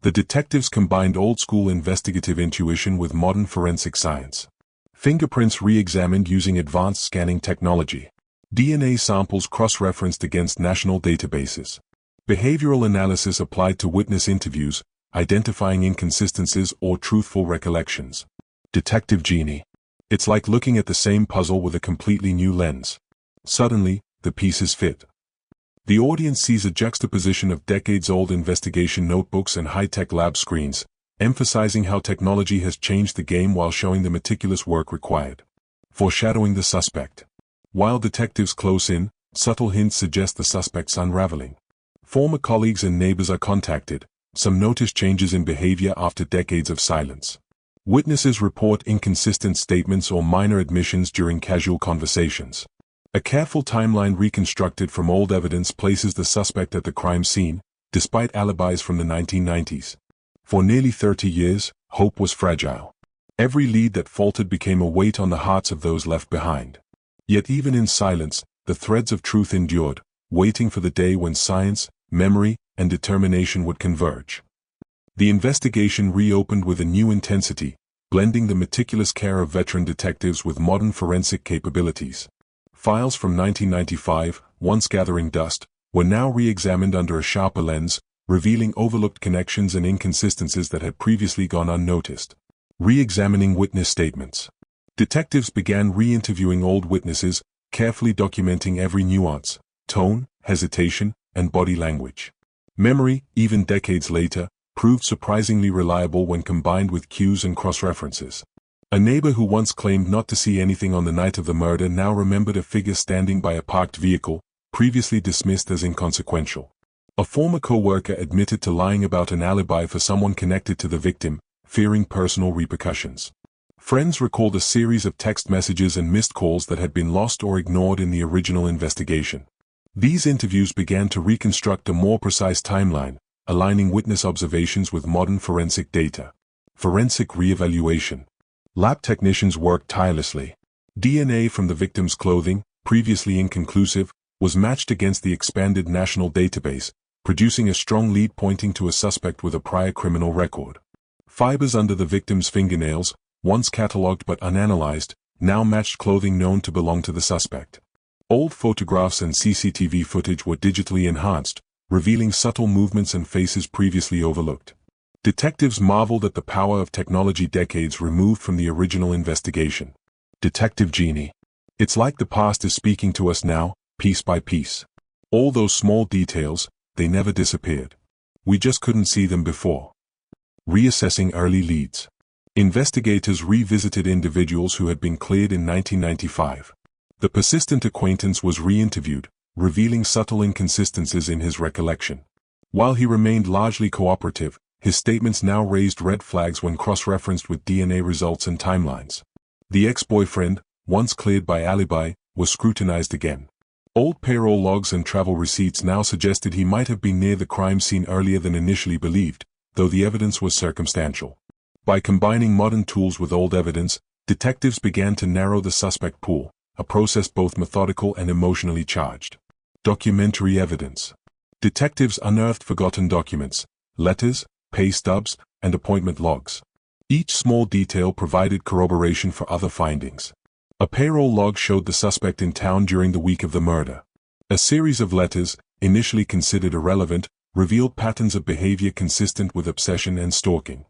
The detectives combined old-school investigative intuition with modern forensic science. Fingerprints re-examined using advanced scanning technology. DNA samples cross-referenced against national databases. Behavioral analysis applied to witness interviews, identifying inconsistencies or truthful recollections. Detective Genie. It's like looking at the same puzzle with a completely new lens. Suddenly, the pieces fit. The audience sees a juxtaposition of decades-old investigation notebooks and high-tech lab screens, emphasizing how technology has changed the game while showing the meticulous work required. Foreshadowing the suspect. While detectives close in, subtle hints suggest the suspect's unraveling. Former colleagues and neighbors are contacted. Some notice changes in behavior after decades of silence. Witnesses report inconsistent statements or minor admissions during casual conversations. A careful timeline reconstructed from old evidence places the suspect at the crime scene, despite alibis from the 1990s. For nearly 30 years, hope was fragile. Every lead that faltered became a weight on the hearts of those left behind. Yet even in silence, the threads of truth endured, waiting for the day when science, memory, and determination would converge. The investigation reopened with a new intensity, blending the meticulous care of veteran detectives with modern forensic capabilities. Files from 1995, once gathering dust, were now re-examined under a sharper lens, revealing overlooked connections and inconsistencies that had previously gone unnoticed. Re-examining witness statements. Detectives began re-interviewing old witnesses, carefully documenting every nuance, tone, hesitation, and body language. Memory, even decades later, proved surprisingly reliable when combined with cues and cross-references. A neighbor who once claimed not to see anything on the night of the murder now remembered a figure standing by a parked vehicle, previously dismissed as inconsequential. A former co-worker admitted to lying about an alibi for someone connected to the victim, fearing personal repercussions. Friends recalled a series of text messages and missed calls that had been lost or ignored in the original investigation. These interviews began to reconstruct a more precise timeline, aligning witness observations with modern forensic data. Forensic re-evaluation. Lab technicians worked tirelessly. DNA from the victim's clothing, previously inconclusive, was matched against the expanded national database, producing a strong lead pointing to a suspect with a prior criminal record. Fibers under the victim's fingernails, once catalogued but unanalyzed, now matched clothing known to belong to the suspect. Old photographs and CCTV footage were digitally enhanced, revealing subtle movements and faces previously overlooked. Detectives marveled at the power of technology decades removed from the original investigation. Detective Genie. It's like the past is speaking to us now, piece by piece. All those small details, they never disappeared. We just couldn't see them before. Reassessing early leads. Investigators revisited individuals who had been cleared in 1995. The persistent acquaintance was re-interviewed, revealing subtle inconsistencies in his recollection. While he remained largely cooperative, his statements now raised red flags when cross-referenced with DNA results and timelines. The ex-boyfriend, once cleared by alibi, was scrutinized again. Old payroll logs and travel receipts now suggested he might have been near the crime scene earlier than initially believed, though the evidence was circumstantial. By combining modern tools with old evidence, detectives began to narrow the suspect pool, a process both methodical and emotionally charged. Documentary evidence. Detectives unearthed forgotten documents, letters, pay stubs, and appointment logs. Each small detail provided corroboration for other findings. A payroll log showed the suspect in town during the week of the murder. A series of letters, initially considered irrelevant, revealed patterns of behavior consistent with obsession and stalking.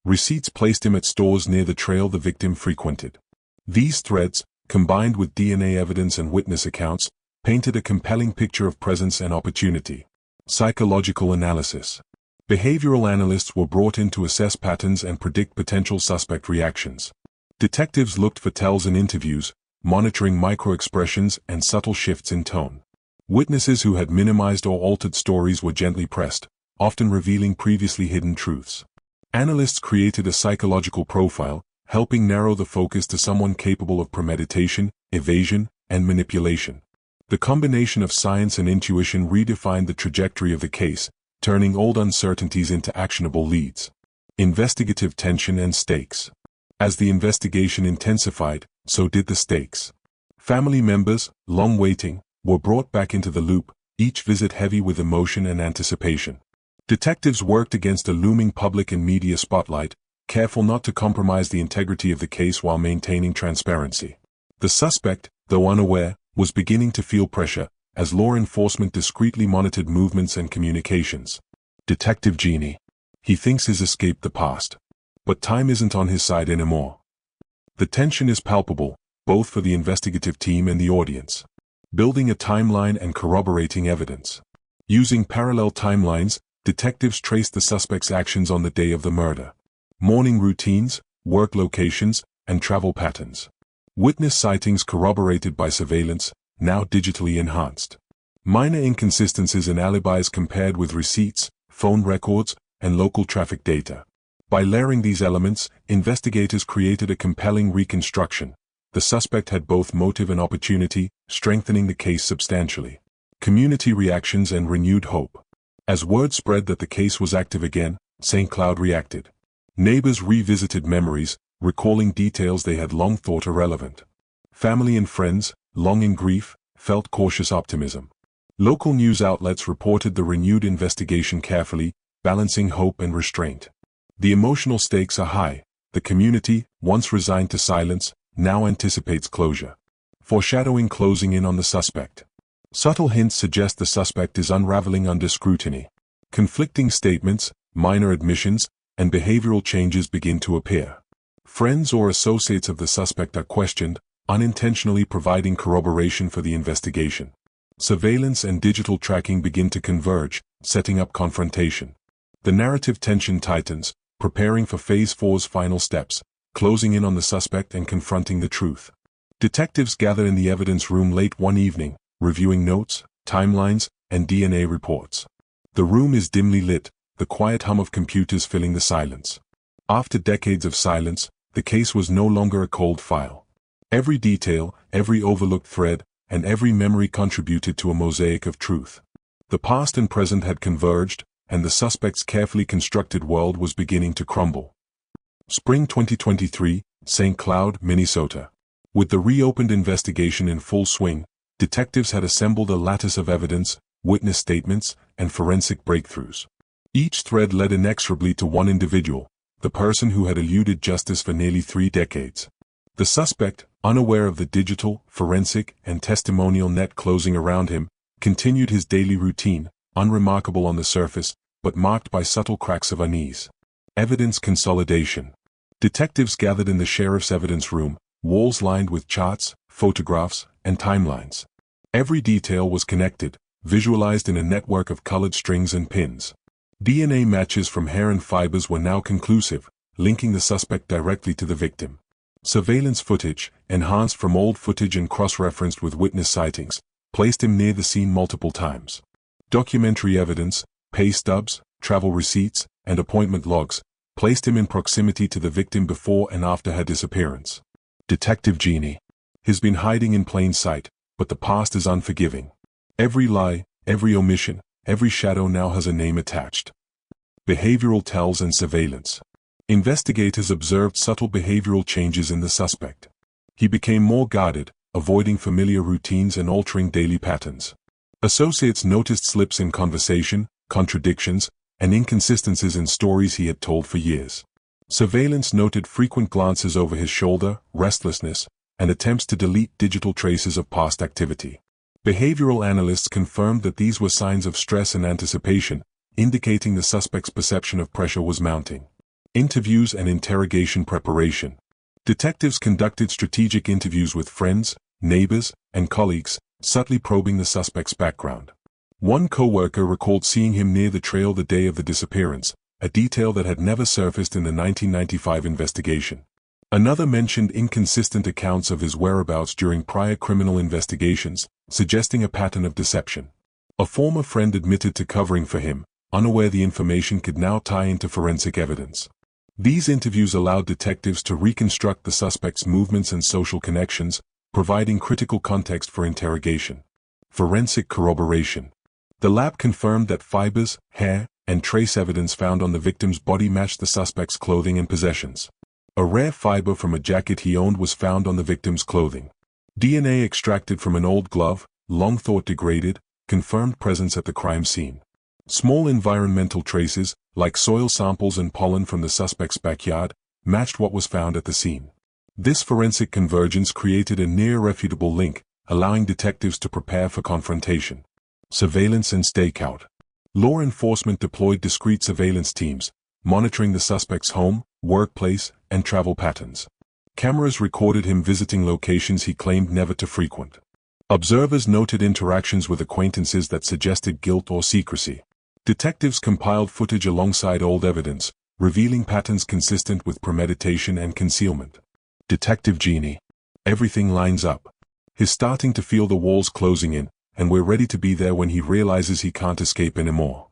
Receipts placed him at stores near the trail the victim frequented. These threads, combined with DNA evidence and witness accounts, painted a compelling picture of presence and opportunity. Psychological analysis. Behavioral analysts were brought in to assess patterns and predict potential suspect reactions. Detectives looked for tells in interviews, monitoring micro-expressions and subtle shifts in tone. Witnesses who had minimized or altered stories were gently pressed, often revealing previously hidden truths. Analysts created a psychological profile, helping narrow the focus to someone capable of premeditation, evasion, and manipulation. The combination of science and intuition redefined the trajectory of the case, turning old uncertainties into actionable leads. Investigative tension and stakes. As the investigation intensified, so did the stakes. Family members, long waiting, were brought back into the loop, each visit heavy with emotion and anticipation. Detectives worked against a looming public and media spotlight, careful not to compromise the integrity of the case while maintaining transparency. The suspect, though unaware, was beginning to feel pressure, as law enforcement discreetly monitored movements and communications. Detective Genie. He thinks he's escaped the past. But time isn't on his side anymore. The tension is palpable, both for the investigative team and the audience. Building a timeline and corroborating evidence. Using parallel timelines, detectives traced the suspect's actions on the day of the murder. Morning routines, work locations, and travel patterns. Witness sightings corroborated by surveillance, now digitally enhanced. Minor inconsistencies in alibis compared with receipts, phone records, and local traffic data. By layering these elements, investigators created a compelling reconstruction. The suspect had both motive and opportunity, strengthening the case substantially. Community reactions and renewed hope. As word spread that the case was active again, St. Cloud reacted. Neighbors revisited memories, recalling details they had long thought irrelevant. Family and friends, long in grief, felt cautious optimism. Local news outlets reported the renewed investigation carefully, balancing hope and restraint. The emotional stakes are high. The community, once resigned to silence, now anticipates closure. Foreshadowing closing in on the suspect. Subtle hints suggest the suspect is unraveling under scrutiny. Conflicting statements, minor admissions, and behavioral changes begin to appear. Friends or associates of the suspect are questioned, unintentionally providing corroboration for the investigation. Surveillance and digital tracking begin to converge, setting up confrontation. The narrative tension tightens, preparing for Phase 4's final steps, closing in on the suspect and confronting the truth. Detectives gather in the evidence room late one evening, reviewing notes, timelines, and DNA reports. The room is dimly lit, the quiet hum of computers filling the silence. After decades of silence, the case was no longer a cold file. Every detail, every overlooked thread, and every memory contributed to a mosaic of truth. The past and present had converged, and the suspect's carefully constructed world was beginning to crumble. Spring 2023, St. Cloud, Minnesota. With the reopened investigation in full swing, detectives had assembled a lattice of evidence, witness statements, and forensic breakthroughs. Each thread led inexorably to one individual, the person who had eluded justice for nearly 3 decades. The suspect, unaware of the digital, forensic, and testimonial net closing around him, continued his daily routine, unremarkable on the surface, but marked by subtle cracks of unease. Evidence consolidation. Detectives gathered in the sheriff's evidence room, walls lined with charts, photographs, and timelines. Every detail was connected, visualized in a network of colored strings and pins. DNA matches from hair and fibers were now conclusive, linking the suspect directly to the victim. Surveillance footage, enhanced from old footage and cross-referenced with witness sightings, placed him near the scene multiple times. Documentary evidence, pay stubs, travel receipts, and appointment logs, placed him in proximity to the victim before and after her disappearance. Detective Genie has been hiding in plain sight, but the past is unforgiving. Every lie, every omission, every shadow now has a name attached. Behavioral tells and surveillance. Investigators observed subtle behavioral changes in the suspect. He became more guarded, avoiding familiar routines and altering daily patterns. Associates noticed slips in conversation, contradictions, and inconsistencies in stories he had told for years. Surveillance noted frequent glances over his shoulder, restlessness, and attempts to delete digital traces of past activity. Behavioral analysts confirmed that these were signs of stress and anticipation, indicating the suspect's perception of pressure was mounting. Interviews and interrogation preparation. Detectives conducted strategic interviews with friends, neighbors, and colleagues, subtly probing the suspect's background. One co-worker recalled seeing him near the trail the day of the disappearance, a detail that had never surfaced in the 1995 investigation. Another mentioned inconsistent accounts of his whereabouts during prior criminal investigations, suggesting a pattern of deception. A former friend admitted to covering for him, unaware the information could now tie into forensic evidence. These interviews allowed detectives to reconstruct the suspect's movements and social connections, providing critical context for interrogation. Forensic corroboration. The lab confirmed that fibers, hair, and trace evidence found on the victim's body matched the suspect's clothing and possessions. A rare fiber from a jacket he owned was found on the victim's clothing. DNA extracted from an old glove, long thought degraded, confirmed presence at the crime scene. Small environmental traces, like soil samples and pollen from the suspect's backyard, matched what was found at the scene. This forensic convergence created a near-irrefutable link, allowing detectives to prepare for confrontation. Surveillance and stakeout. Law enforcement deployed discreet surveillance teams, monitoring the suspect's home, workplace, and travel patterns. Cameras recorded him visiting locations he claimed never to frequent. Observers noted interactions with acquaintances that suggested guilt or secrecy. Detectives compiled footage alongside old evidence, revealing patterns consistent with premeditation and concealment. Detective Genie. Everything lines up. He's starting to feel the walls closing in, and we're ready to be there when he realizes he can't escape anymore.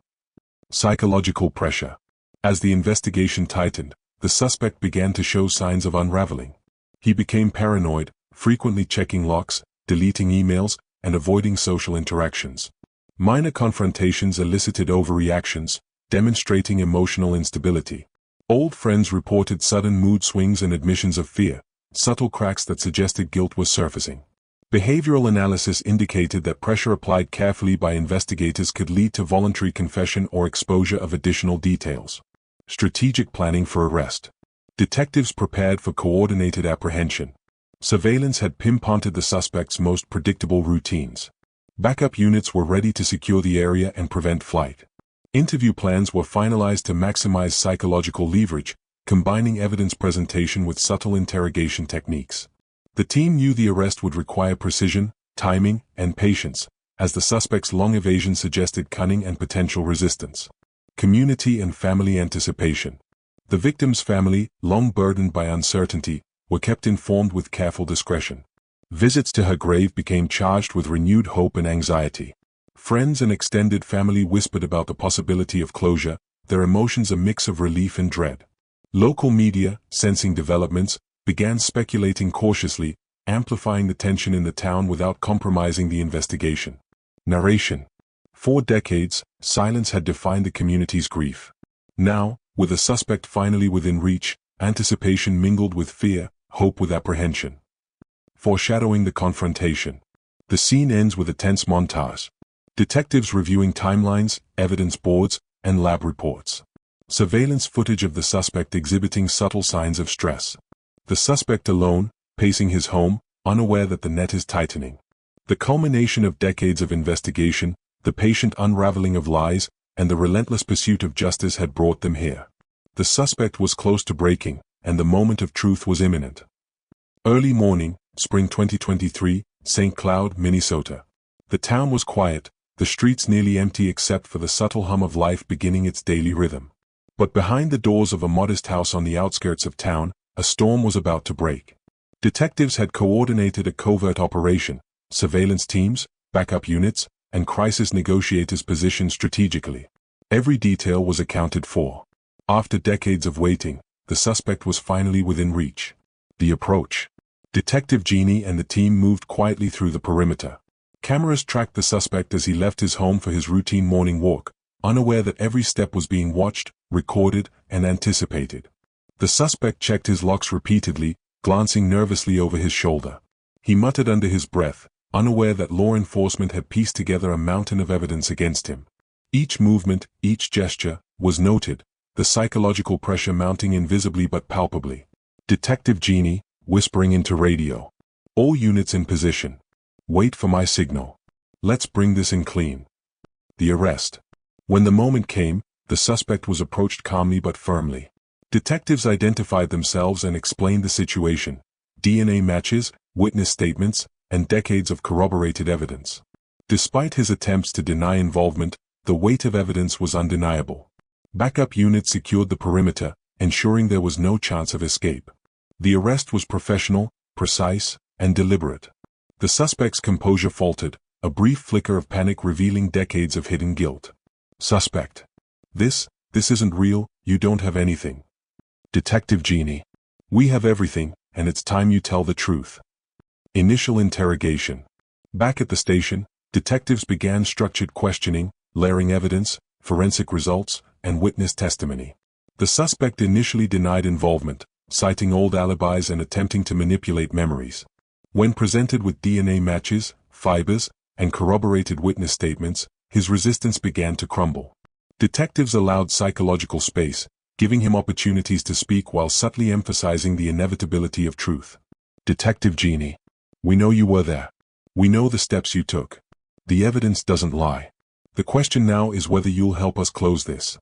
Psychological pressure. As the investigation tightened, the suspect began to show signs of unraveling. He became paranoid, frequently checking locks, deleting emails, and avoiding social interactions. Minor confrontations elicited overreactions, demonstrating emotional instability. Old friends reported sudden mood swings and admissions of fear, subtle cracks that suggested guilt was surfacing. Behavioral analysis indicated that pressure applied carefully by investigators could lead to voluntary confession or exposure of additional details. Strategic planning for arrest. Detectives prepared for coordinated apprehension. Surveillance had pinpointed the suspect's most predictable routines. Backup units were ready to secure the area and prevent flight. Interview plans were finalized to maximize psychological leverage, combining evidence presentation with subtle interrogation techniques. The team knew the arrest would require precision, timing, and patience, as the suspect's long evasion suggested cunning and potential resistance. Community and family anticipation. The victim's family, long burdened by uncertainty, were kept informed with careful discretion. Visits to her grave became charged with renewed hope and anxiety. Friends and extended family whispered about the possibility of closure, their emotions a mix of relief and dread. Local media, sensing developments, began speculating cautiously, amplifying the tension in the town without compromising the investigation. Narration. For decades, silence had defined the community's grief. Now, with the suspect finally within reach, anticipation mingled with fear, hope with apprehension. Foreshadowing the confrontation. The scene ends with a tense montage. Detectives reviewing timelines, evidence boards, and lab reports. Surveillance footage of the suspect exhibiting subtle signs of stress. The suspect alone, pacing his home, unaware that the net is tightening. The culmination of decades of investigation, the patient unraveling of lies, and the relentless pursuit of justice had brought them here. The suspect was close to breaking, and the moment of truth was imminent. Early morning, spring 2023, St. Cloud, Minnesota. The town was quiet, the streets nearly empty except for the subtle hum of life beginning its daily rhythm. But behind the doors of a modest house on the outskirts of town, a storm was about to break. Detectives had coordinated a covert operation, surveillance teams, backup units, and crisis negotiators positioned strategically. Every detail was accounted for. After decades of waiting, the suspect was finally within reach. The approach. Detective Genie and the team moved quietly through the perimeter. Cameras tracked the suspect as he left his home for his routine morning walk, unaware that every step was being watched, recorded, and anticipated. The suspect checked his locks repeatedly, glancing nervously over his shoulder. He muttered under his breath, unaware that law enforcement had pieced together a mountain of evidence against him. Each movement, each gesture, was noted, the psychological pressure mounting invisibly but palpably. Detective Genie, whispering into radio. All units in position. Wait for my signal. Let's bring this in clean. The arrest. When the moment came, the suspect was approached calmly but firmly. Detectives identified themselves and explained the situation. DNA matches, witness statements, and decades of corroborated evidence. Despite his attempts to deny involvement, the weight of evidence was undeniable. Backup units secured the perimeter, ensuring there was no chance of escape. The arrest was professional, precise, and deliberate. The suspect's composure faltered, a brief flicker of panic revealing decades of hidden guilt. Suspect. This isn't real, you don't have anything. Detective Genie. We have everything, and it's time you tell the truth. Initial interrogation. Back at the station, detectives began structured questioning, layering evidence, forensic results, and witness testimony. The suspect initially denied involvement, citing old alibis and attempting to manipulate memories. When presented with DNA matches, fibers, and corroborated witness statements, his resistance began to crumble. Detectives allowed psychological space, giving him opportunities to speak while subtly emphasizing the inevitability of truth. Detective Genie. We know you were there. We know the steps you took. The evidence doesn't lie. The question now is whether you'll help us close this.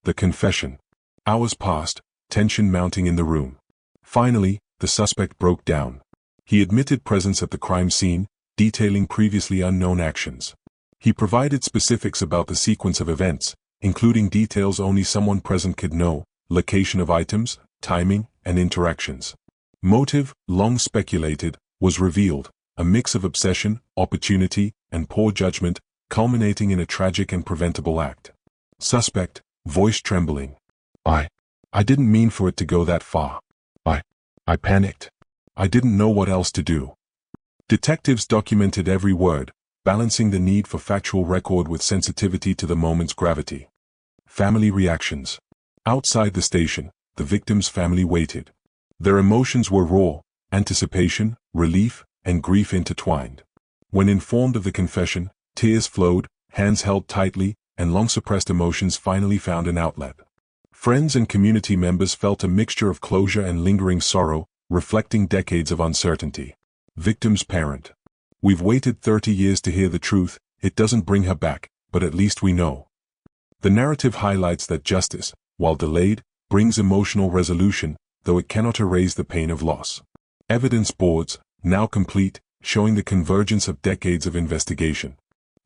The confession. Hours passed, tension mounting in the room. Finally, the suspect broke down. He admitted presence at the crime scene, detailing previously unknown actions. He provided specifics about the sequence of events, including details only someone present could know, location of items, timing, and interactions. Motive, long speculated, was revealed, a mix of obsession, opportunity, and poor judgment, culminating in a tragic and preventable act. Suspect, voice trembling. I didn't mean for it to go that far. I panicked. I didn't know what else to do. Detectives documented every word, balancing the need for factual record with sensitivity to the moment's gravity. Family reactions. Outside the station, the victim's family waited. Their emotions were raw, anticipation, relief, and grief intertwined. When informed of the confession, tears flowed, hands held tightly, and long-suppressed emotions finally found an outlet. Friends and community members felt a mixture of closure and lingering sorrow, reflecting decades of uncertainty. Victim's parent. We've waited 30 years to hear the truth, it doesn't bring her back, but at least we know. The narrative highlights that justice, while delayed, brings emotional resolution, though it cannot erase the pain of loss. Evidence boards, now complete, showing the convergence of decades of investigation.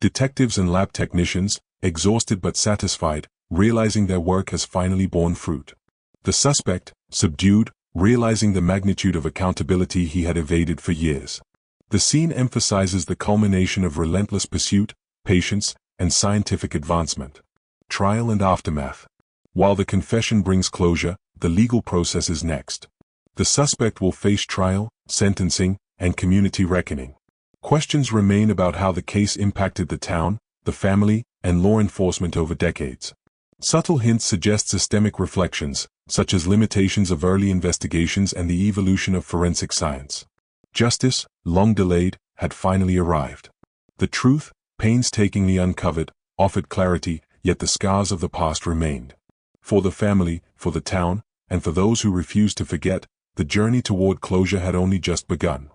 Detectives and lab technicians, exhausted but satisfied, realizing their work has finally borne fruit. The suspect, subdued, realizing the magnitude of accountability he had evaded for years. The scene emphasizes the culmination of relentless pursuit, patience, and scientific advancement. Trial and aftermath. While the confession brings closure, the legal process is next. The suspect will face trial, sentencing, and community reckoning. Questions remain about how the case impacted the town, the family, and law enforcement over decades. Subtle hints suggest systemic reflections, such as limitations of early investigations and the evolution of forensic science. Justice, long delayed, had finally arrived. The truth, painstakingly uncovered, offered clarity, yet the scars of the past remained. For the family, for the town, and for those who refused to forget, the journey toward closure had only just begun.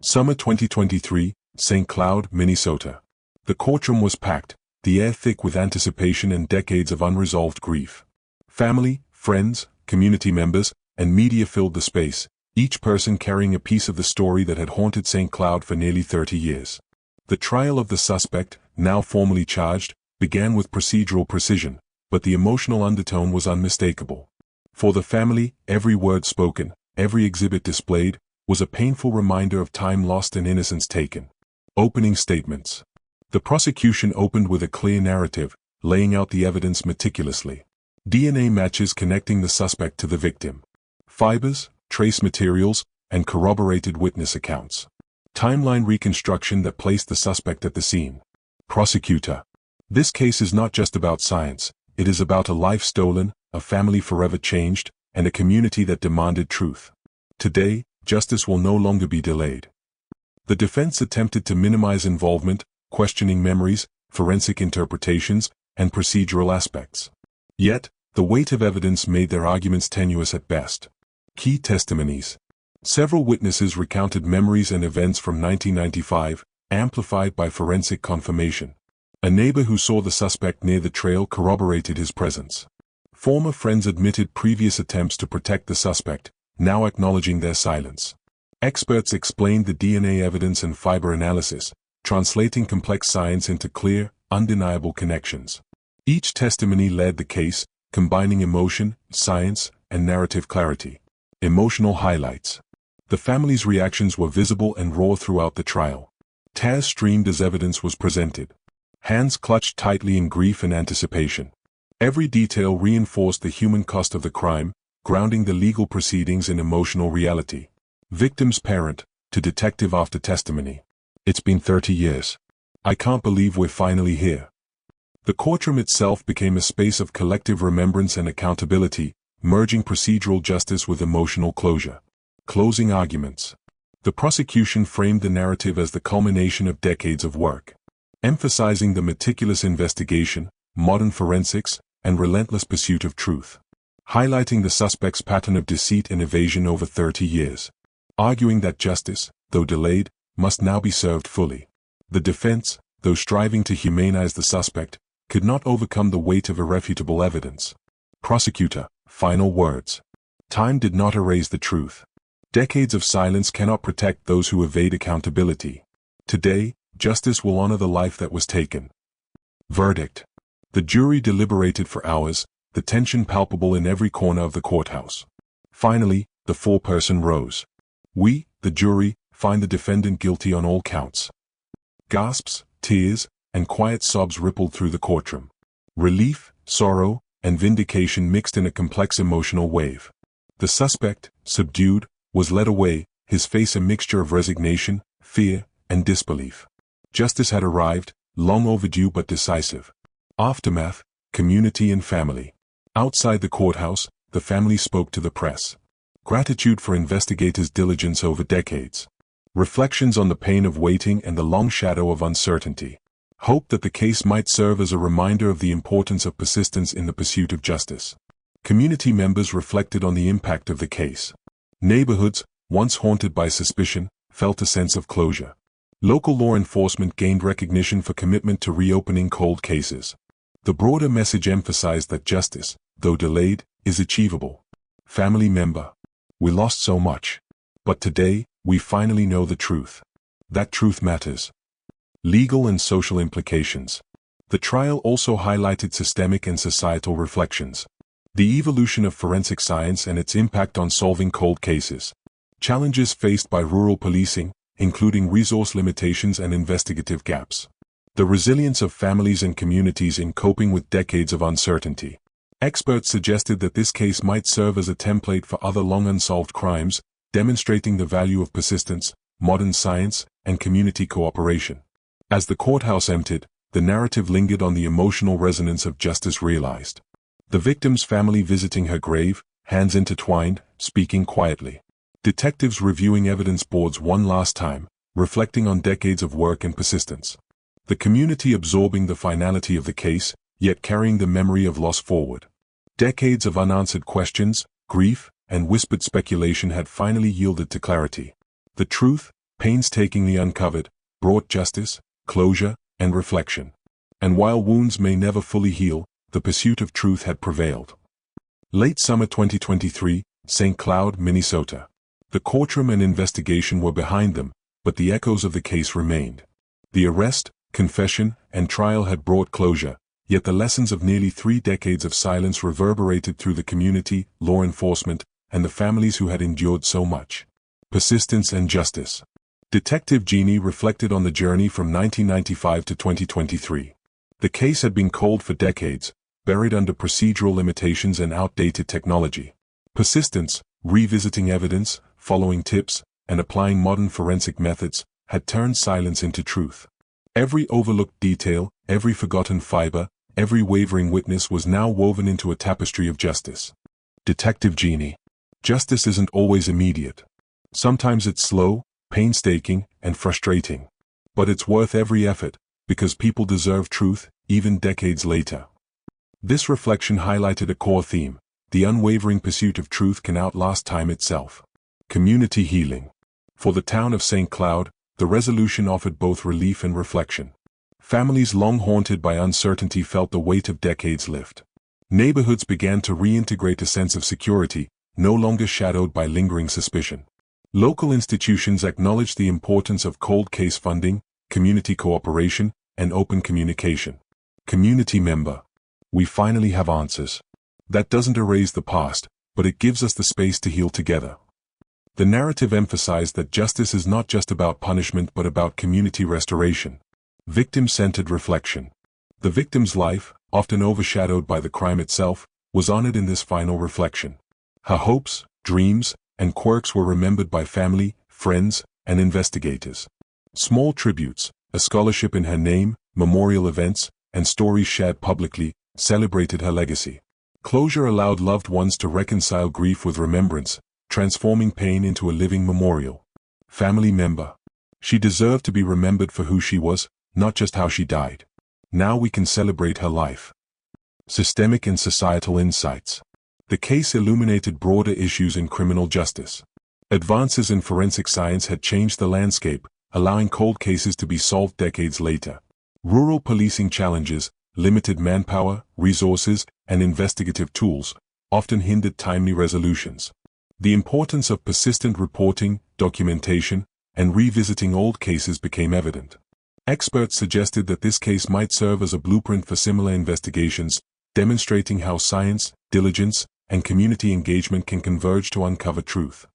Summer 2023, St. Cloud, Minnesota. The courtroom was packed, the air thick with anticipation and decades of unresolved grief. Family, friends, community members, and media filled the space, each person carrying a piece of the story that had haunted St. Cloud for nearly 30 years. The trial of the suspect, now formally charged, began with procedural precision, but the emotional undertone was unmistakable. For the family, every word spoken, every exhibit displayed, was a painful reminder of time lost and innocence taken. Opening statements. The prosecution opened with a clear narrative, laying out the evidence meticulously. DNA matches connecting the suspect to the victim. Fibers, trace materials, and corroborated witness accounts. Timeline reconstruction that placed the suspect at the scene. Prosecutor. This case is not just about science, it is about a life stolen, a family forever changed, and a community that demanded truth. Today, justice will no longer be delayed. The defense attempted to minimize involvement, questioning memories, forensic interpretations, and procedural aspects. Yet, the weight of evidence made their arguments tenuous at best. Key testimonies. Several witnesses recounted memories and events from 1995, amplified by forensic confirmation. A neighbor who saw the suspect near the trail corroborated his presence. Former friends admitted previous attempts to protect the suspect, now acknowledging their silence. Experts explained the DNA evidence and fiber analysis, translating complex science into clear, undeniable connections. Each testimony led the case, combining emotion, science, and narrative clarity. Emotional highlights. The family's reactions were visible and raw throughout the trial. Tears streamed as evidence was presented. Hands clutched tightly in grief and anticipation. Every detail reinforced the human cost of the crime, grounding the legal proceedings in emotional reality. Victim's parent, to detective after testimony. It's been 30 years. I can't believe we're finally here. The courtroom itself became a space of collective remembrance and accountability, merging procedural justice with emotional closure. Closing arguments. The prosecution framed the narrative as the culmination of decades of work, emphasizing the meticulous investigation, modern forensics, and relentless pursuit of truth, highlighting the suspect's pattern of deceit and evasion over 30 years, arguing that justice, though delayed, must now be served fully. The defense, though striving to humanize the suspect, could not overcome the weight of irrefutable evidence. Prosecutor, final words. Time did not erase the truth. Decades of silence cannot protect those who evade accountability. Today, justice will honor the life that was taken. Verdict. The jury deliberated for hours, the tension palpable in every corner of the courthouse. Finally, the foreperson rose. We, the jury, find the defendant guilty on all counts. Gasps, tears, and quiet sobs rippled through the courtroom. Relief, sorrow, and vindication mixed in a complex emotional wave. The suspect, subdued, was led away, his face a mixture of resignation, fear, and disbelief. Justice had arrived, long overdue but decisive. Aftermath, community and family. Outside the courthouse, the family spoke to the press. Gratitude for investigators' diligence over decades. Reflections on the pain of waiting and the long shadow of uncertainty. Hope that the case might serve as a reminder of the importance of persistence in the pursuit of justice. Community members reflected on the impact of the case. Neighborhoods, once haunted by suspicion, felt a sense of closure. Local law enforcement gained recognition for commitment to reopening cold cases. The broader message emphasized that justice, though delayed, is achievable. Family member. We lost so much. But today, we finally know the truth. That truth matters. Legal and social implications. The trial also highlighted systemic and societal reflections. The evolution of forensic science and its impact on solving cold cases. Challenges faced by rural policing, including resource limitations and investigative gaps. The resilience of families and communities in coping with decades of uncertainty. Experts suggested that this case might serve as a template for other long unsolved crimes, demonstrating the value of persistence, modern science, and community cooperation. As the courthouse emptied, the narrative lingered on the emotional resonance of justice realized. The victim's family visiting her grave, hands intertwined, speaking quietly. Detectives reviewing evidence boards one last time, reflecting on decades of work and persistence. The community absorbing the finality of the case, yet carrying the memory of loss forward. Decades of unanswered questions, grief, and whispered speculation had finally yielded to clarity. The truth, painstakingly uncovered, brought justice, closure, and reflection. And while wounds may never fully heal, the pursuit of truth had prevailed. Late summer 2023, St. Cloud, Minnesota. The courtroom and investigation were behind them, but the echoes of the case remained. The arrest, confession, and trial had brought closure, yet the lessons of nearly 3 decades of silence reverberated through the community, law enforcement, and the families who had endured so much. Persistence and justice. Detective Jeannie reflected on the journey from 1995 to 2023. The case had been cold for decades, buried under procedural limitations and outdated technology. Persistence, revisiting evidence, following tips, and applying modern forensic methods, had turned silence into truth. Every overlooked detail, every forgotten fiber, every wavering witness was now woven into a tapestry of justice. Detective Jeannie. Justice isn't always immediate. Sometimes it's slow, painstaking, and frustrating. But it's worth every effort, because people deserve truth, even decades later. This reflection highlighted a core theme: the unwavering pursuit of truth can outlast time itself. Community healing. For the town of St. Cloud, the resolution offered both relief and reflection. Families long haunted by uncertainty felt the weight of decades lift. Neighborhoods began to reintegrate a sense of security, no longer shadowed by lingering suspicion. Local institutions acknowledged the importance of cold case funding, community cooperation, and open communication. Community member. We finally have answers. That doesn't erase the past, but it gives us the space to heal together. The narrative emphasized that justice is not just about punishment but about community restoration. Victim-centered reflection. The victim's life, often overshadowed by the crime itself, was honored in this final reflection. Her hopes, dreams, and quirks were remembered by family, friends, and investigators. Small tributes, a scholarship in her name, memorial events, and stories shared publicly, celebrated her legacy. Closure allowed loved ones to reconcile grief with remembrance, transforming pain into a living memorial. Family member. She deserved to be remembered for who she was, not just how she died. Now we can celebrate her life. Systemic and societal insights. The case illuminated broader issues in criminal justice. Advances in forensic science had changed the landscape, allowing cold cases to be solved decades later. Rural policing challenges, limited manpower, resources, and investigative tools, often hindered timely resolutions. The importance of persistent reporting, documentation, and revisiting old cases became evident. Experts suggested that this case might serve as a blueprint for similar investigations, demonstrating how science, diligence, and community engagement can converge to uncover truth.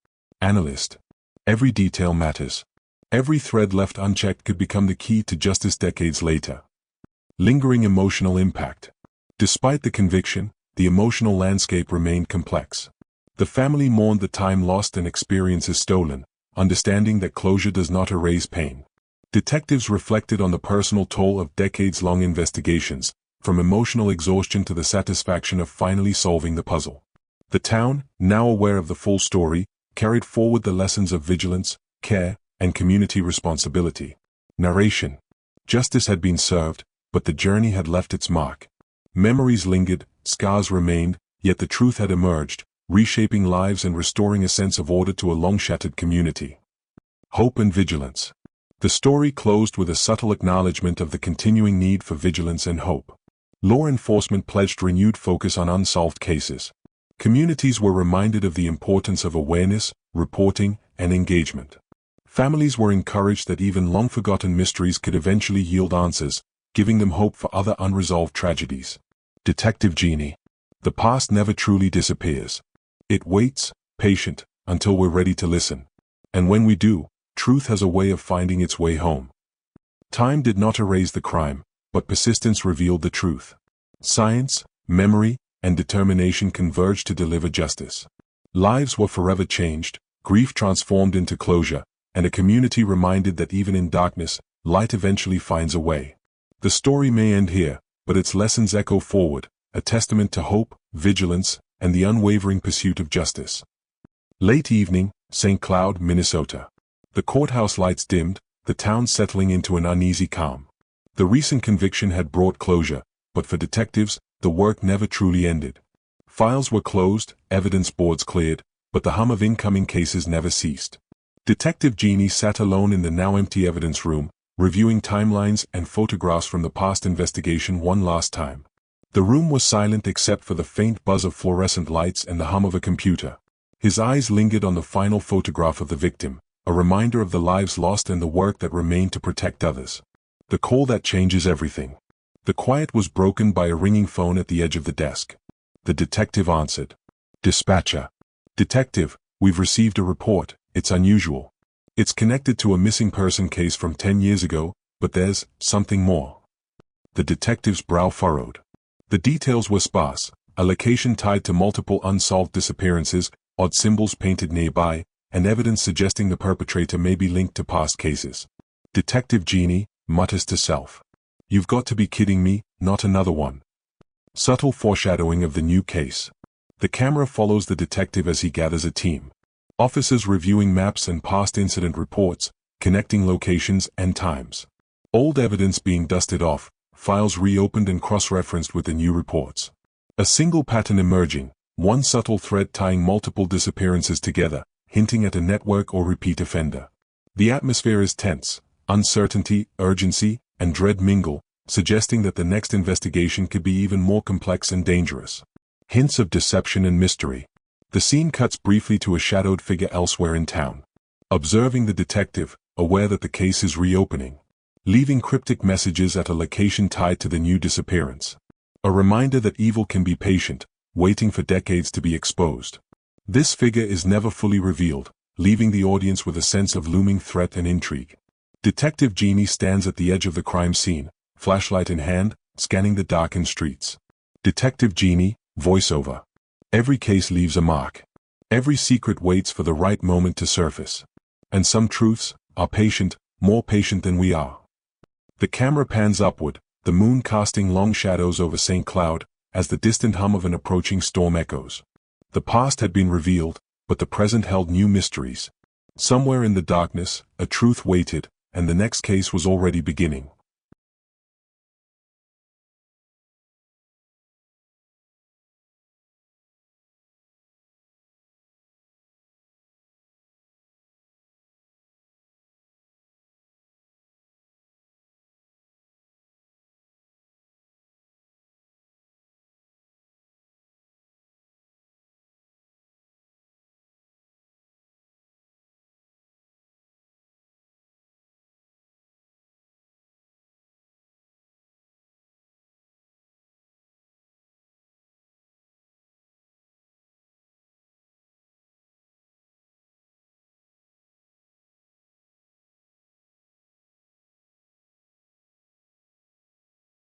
Analyst. Every detail matters. Every thread left unchecked could become the key to justice decades later. Lingering emotional impact. Despite the conviction, the emotional landscape remained complex. The family mourned the time lost and experiences stolen, understanding that closure does not erase pain. Detectives reflected on the personal toll of decades-long investigations, from emotional exhaustion to the satisfaction of finally solving the puzzle. The town, now aware of the full story, carried forward the lessons of vigilance, care, and community responsibility. Narration. Justice had been served, but the journey had left its mark. Memories lingered, scars remained, yet the truth had emerged, reshaping lives and restoring a sense of order to a long-shattered community. Hope and vigilance. The story closed with a subtle acknowledgement of the continuing need for vigilance and hope. Law enforcement pledged renewed focus on unsolved cases. Communities were reminded of the importance of awareness, reporting, and engagement. Families were encouraged that even long-forgotten mysteries could eventually yield answers, giving them hope for other unresolved tragedies. Detective Jeannie. The past never truly disappears. It waits, patient, until we're ready to listen. And when we do, truth has a way of finding its way home. Time did not erase the crime, but persistence revealed the truth. Science, memory, and determination converged to deliver justice. Lives were forever changed, grief transformed into closure, and a community reminded that even in darkness, light eventually finds a way. The story may end here, but its lessons echo forward, a testament to hope, vigilance, and the unwavering pursuit of justice. Late evening, St. Cloud, Minnesota. The courthouse lights dimmed, the town settling into an uneasy calm. The recent conviction had brought closure, but for detectives, the work never truly ended. Files were closed, evidence boards cleared, but the hum of incoming cases never ceased. Detective Jeannie sat alone in the now empty evidence room, reviewing timelines and photographs from the past investigation one last time. The room was silent except for the faint buzz of fluorescent lights and the hum of a computer. His eyes lingered on the final photograph of the victim, a reminder of the lives lost and the work that remained to protect others. The call that changes everything. The quiet was broken by a ringing phone at the edge of the desk. The detective answered. Dispatcher. Detective, we've received a report. It's unusual. It's connected to a missing person case from 10 years ago, but there's something more. The detective's brow furrowed. The details were sparse, a location tied to multiple unsolved disappearances, odd symbols painted nearby, and evidence suggesting the perpetrator may be linked to past cases. Detective Jeannie mutters to self. You've got to be kidding me, not another one. Subtle foreshadowing of the new case. The camera follows the detective as he gathers a team. Officers reviewing maps and past incident reports, connecting locations and times. Old evidence being dusted off, files reopened and cross-referenced with the new reports. A single pattern emerging, one subtle thread tying multiple disappearances together, hinting at a network or repeat offender. The atmosphere is tense, uncertainty, urgency, and dread mingle, suggesting that the next investigation could be even more complex and dangerous. Hints of deception and mystery. The scene cuts briefly to a shadowed figure elsewhere in town. Observing the detective, aware that the case is reopening. Leaving cryptic messages at a location tied to the new disappearance. A reminder that evil can be patient, waiting for decades to be exposed. This figure is never fully revealed, leaving the audience with a sense of looming threat and intrigue. Detective Jeannie stands at the edge of the crime scene, flashlight in hand, scanning the darkened streets. Detective Jeannie, voiceover. Every case leaves a mark. Every secret waits for the right moment to surface. And some truths are patient, more patient than we are. The camera pans upward, the moon casting long shadows over St. Cloud, as the distant hum of an approaching storm echoes. The past had been revealed, but the present held new mysteries. Somewhere in the darkness, a truth waited, and the next case was already beginning.